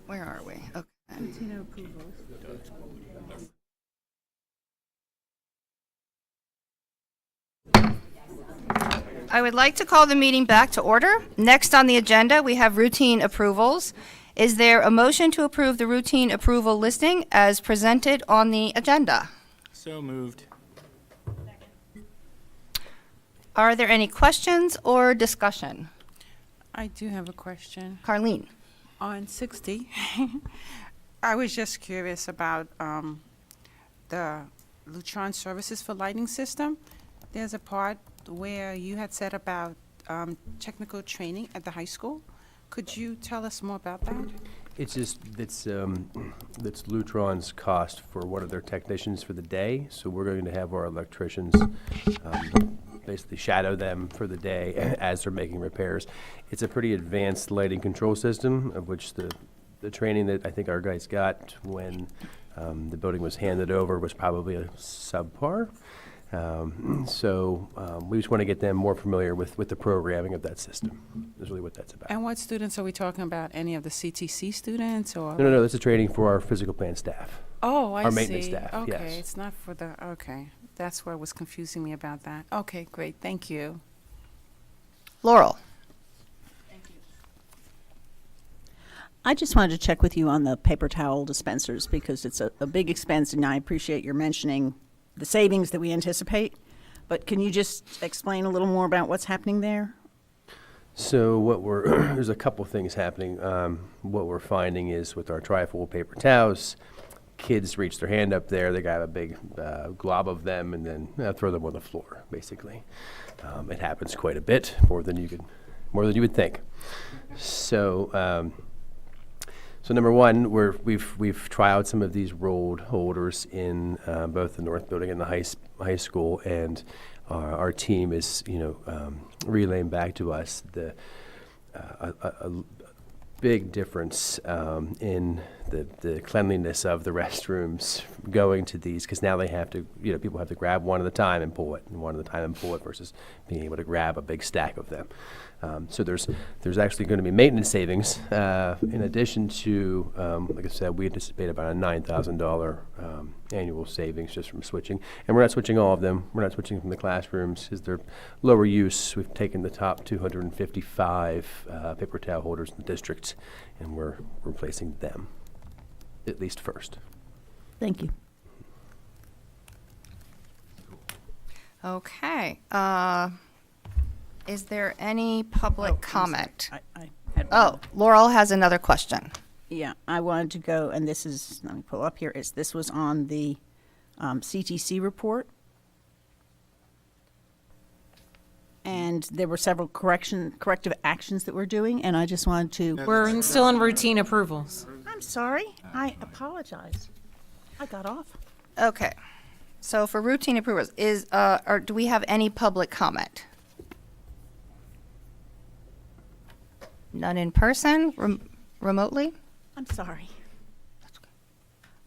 Where are we? Okay. I would like to call the meeting back to order. Next on the agenda, we have routine approvals. Is there a motion to approve the routine approval listing as presented on the agenda? So moved. Are there any questions or discussion? I do have a question. Carlene? On 60, I was just curious about the Lutron Services for Lighting System. There's a part where you had said about technical training at the high school. Could you tell us more about that? It's just, that's Lutron's cost for one of their technicians for the day. So we're going to have our electricians basically shadow them for the day as they're making repairs. It's a pretty advanced lighting control system, of which the training that I think our guys got when the building was handed over was probably a subpar. So we just want to get them more familiar with the programming of that system, is really what that's about. And what students are we talking about? Any of the CTC students or? No, that's a training for our physical plant staff. Oh, I see. Our maintenance staff, Okay, yes. it's not for the, okay. That's what was confusing me about that. Okay, great, thank you. Laurel? I just wanted to check with you on the paper towel dispensers because it's a big expense, and I appreciate your mentioning the savings that we anticipate. But can you just explain a little more about what's happening there? So there's a couple things happening. What we're finding is with our trifold paper towels, kids reach their hand up there, they got a big glob of them, and then throw them on the floor, basically. It happens quite a bit, more than you would think. So number one, we've trialed some of these rolled holders in both the North Building and the high school, and our team is relaying back to us a big difference in the cleanliness of the restrooms going to these, because now they have to, people have to grab one at a time and pull it, and one at a time and pull it, versus being able to grab a big stack of them. So there's actually going to be maintenance savings in addition to, like I said, we anticipate about a $9,000 annual savings just from switching. And we're not switching all of them. We're not switching from the classrooms because they're lower use. We've taken the top 255 paper towel holders in the district, and we're replacing them, at least first. Thank you. Okay. Is there any public comment? I had one. Oh, Laurel has another question. Yeah, I wanted to go, and this is, let me pull up here, this was on the CTC report. And there were several corrective actions that we're doing, and I just wanted to. We're still in routine approvals. I'm sorry, I apologize. I got off. Okay. So for routine approvals, or do we have any public comment? None in person, remotely? I'm sorry.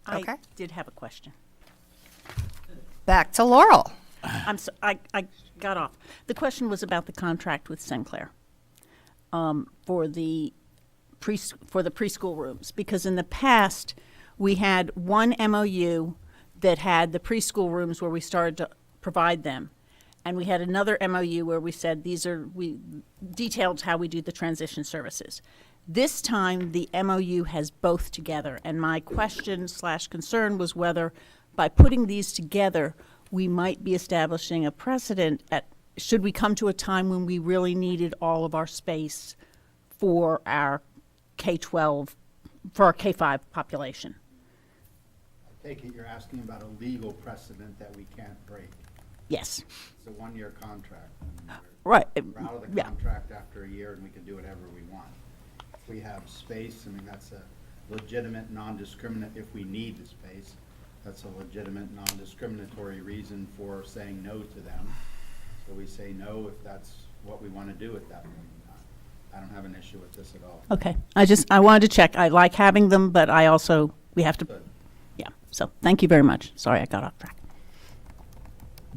Okay. I did have a question. Back to Laurel. I got off. The question was about the contract with Sinclair for the preschool rooms, because in the past we had one MOU that had the preschool rooms where we started to provide them, and we had another MOU where we said we detailed how we do the transition services. This time the MOU has both together, and my question/concern was whether by putting these together we might be establishing a precedent should we come to a time when we really needed all of our space for our K-12, for our K-5 population. I take it you're asking about a legal precedent that we can't break. Yes. It's a one-year contract. Right. We're out of the contract after a year, and we can do whatever we want. If we have space, I mean, that's a legitimate, non-discriminate, if we need the space, that's a legitimate, non-discriminatory reason for saying no to them. So we say no if that's what we want to do at that point in time. I don't have an issue with this at all. Okay. I wanted to check. I like having them, but we have to, yeah. So thank you very much. Sorry I got off track.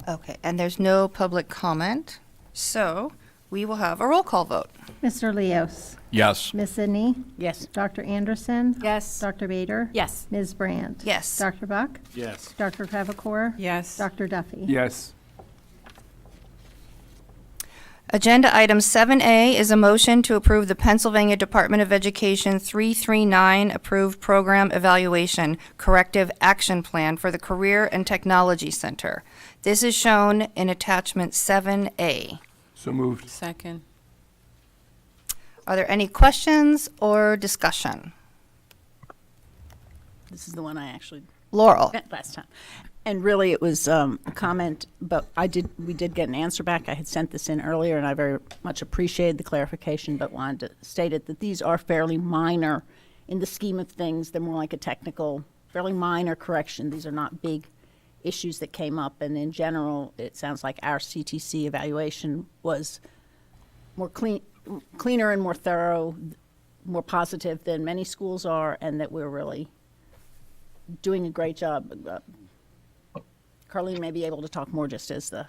Okay, and there's no public comment. So We will have a roll call vote. Mr. Leos. Yes. Ms. Sidney. Yes. Dr. Anderson. Yes. Dr. Bader. Yes. Ms. Brandt. Yes. Dr. Buck. Yes. Dr. Crevecore. Yes. Dr. Duffy. Yes. Agenda item 7A is a motion to approve the Pennsylvania Department of Education 339 approved program evaluation corrective action plan for the Career and Technology Center. This is shown in attachment 7A. So moved. Second. Are there any questions or discussion? This is the one I actually Laurel? met last time. And really, it was a comment, but we did get an answer back. I had sent this in earlier, and I very much appreciated the clarification, but wanted to state it that these are fairly minor in the scheme of things. They're more like a technical, fairly minor correction. These are not big issues that came up. And in general, it sounds like our CTC evaluation was more cleaner and more thorough, more positive than many schools are, and that we're really doing a great job. Carlene may be able to talk more just as the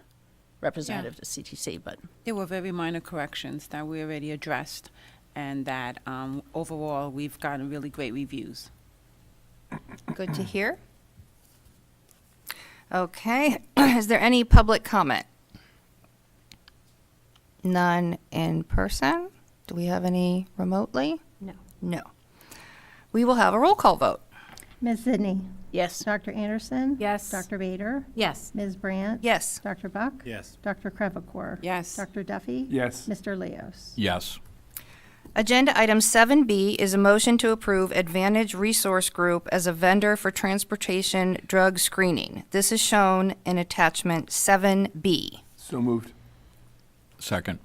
representative to CTC, but There were very minor corrections that we already addressed, and that overall, we've gotten really great reviews. Good to hear. Okay, is there any public comment? None in person? Do we have any remotely? No. No. We will have a roll call vote. Ms. Sidney. yes. Dr. Anderson. Yes. Dr. Bader. Yes. Ms. Brandt. Yes. Dr. Buck. Yes. Dr. Crevecore. Yes. Dr. Duffy. Yes. Mr. Leos. Yes. Agenda item 7B is a motion to approve Advantage Resource Group as a vendor for transportation drug screening. This is shown in attachment 7B. So moved. Second.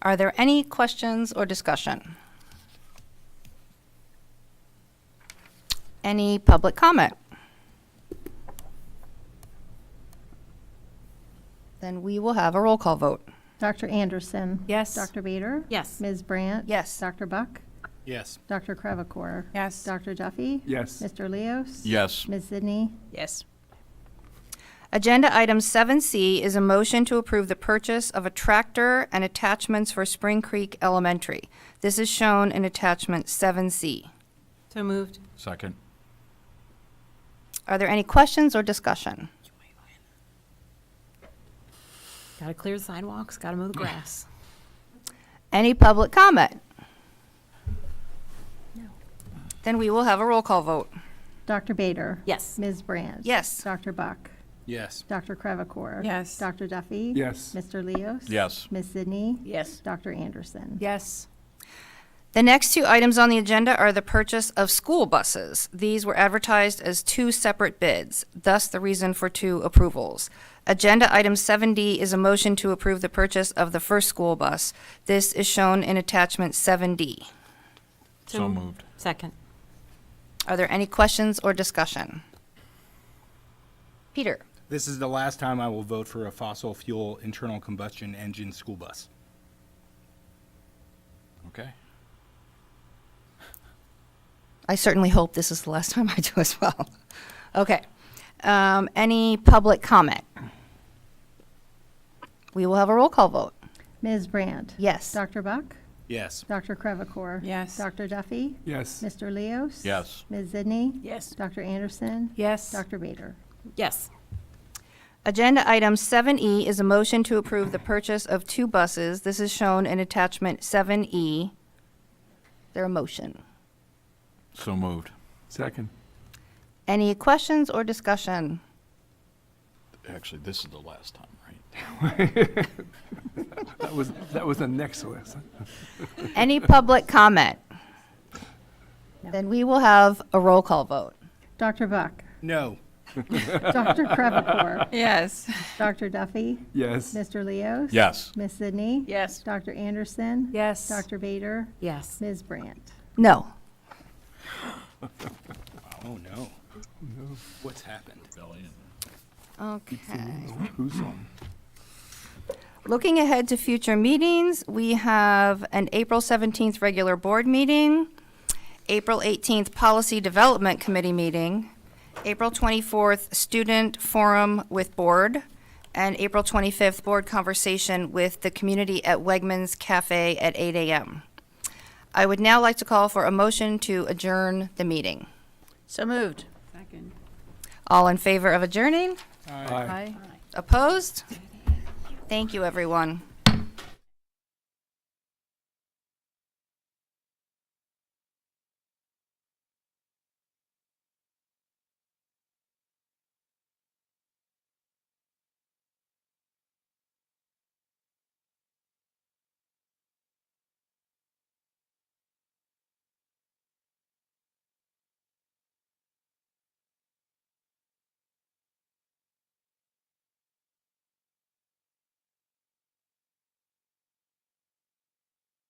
Are there any questions or discussion? Any public comment? Then we will have a roll call vote. Dr. Anderson. Yes. Dr. Bader. Yes. Ms. Brandt. Yes. Dr. Buck. Yes. Dr. Crevecore. Yes. Dr. Duffy. Yes. Mr. Leos. Yes. Ms. Sidney. Yes. Agenda item 7C is a motion to approve the purchase of a tractor and attachments for Spring Creek Elementary. This is shown in attachment 7C. So moved. Second. Are there any questions or discussion? Got to clear the sidewalks, got to mow the grass. Any public comment? No. Then we will have a roll call vote. Dr. Bader. Yes. Ms. Brandt. Yes. Dr. Buck. Yes. Dr. Crevecore. Yes. Dr. Duffy. Yes. Mr. Leos. Yes. Ms. Sidney. Yes. Dr. Anderson. Yes. The next two items on the agenda are the purchase of school buses. These were advertised as two separate bids, thus the reason for two approvals. Agenda item 7D is a motion to approve the purchase of the first school bus. This is shown in attachment 7D. So moved. Second. Are there any questions or discussion? Peter? This is the last time I will vote for a fossil fuel internal combustion engine school bus. Okay. I certainly hope this is the last time I do as well. Okay. Any public comment? We will have a roll call vote. Ms. Brandt. Yes. Dr. Buck. Yes. Dr. Crevecore. Yes. Dr. Duffy. Yes. Mr. Leos. Yes. Ms. Sidney. Yes. Dr. Anderson. Yes. Dr. Bader. Yes. Agenda item 7E is a motion to approve the purchase of two buses. This is shown in attachment 7E. Is there a motion? So moved. Second. Any questions or discussion? Actually, this is the last time, right? That was the next list. Any public comment? Then we will have a roll call vote. Dr. Buck. No. Dr. Crevecore. Yes. Dr. Duffy. Yes. Mr. Leos. Yes. Ms. Sidney. Yes. Dr. Anderson. Yes. Dr. Bader. Yes. Ms. Brandt. No. Oh, no. What's happened? Okay. Who's on? Looking ahead to future meetings, we have an April 17th regular board meeting, April 18th Policy Development Committee meeting, April 24th Student Forum with Board, And April 25th, board conversation with the community at Wegmans Cafe at 8 a.m. I would now like to call for a motion to adjourn the meeting. So moved. Second. All in favor of adjourning? Aye. Opposed? Thank you, everyone.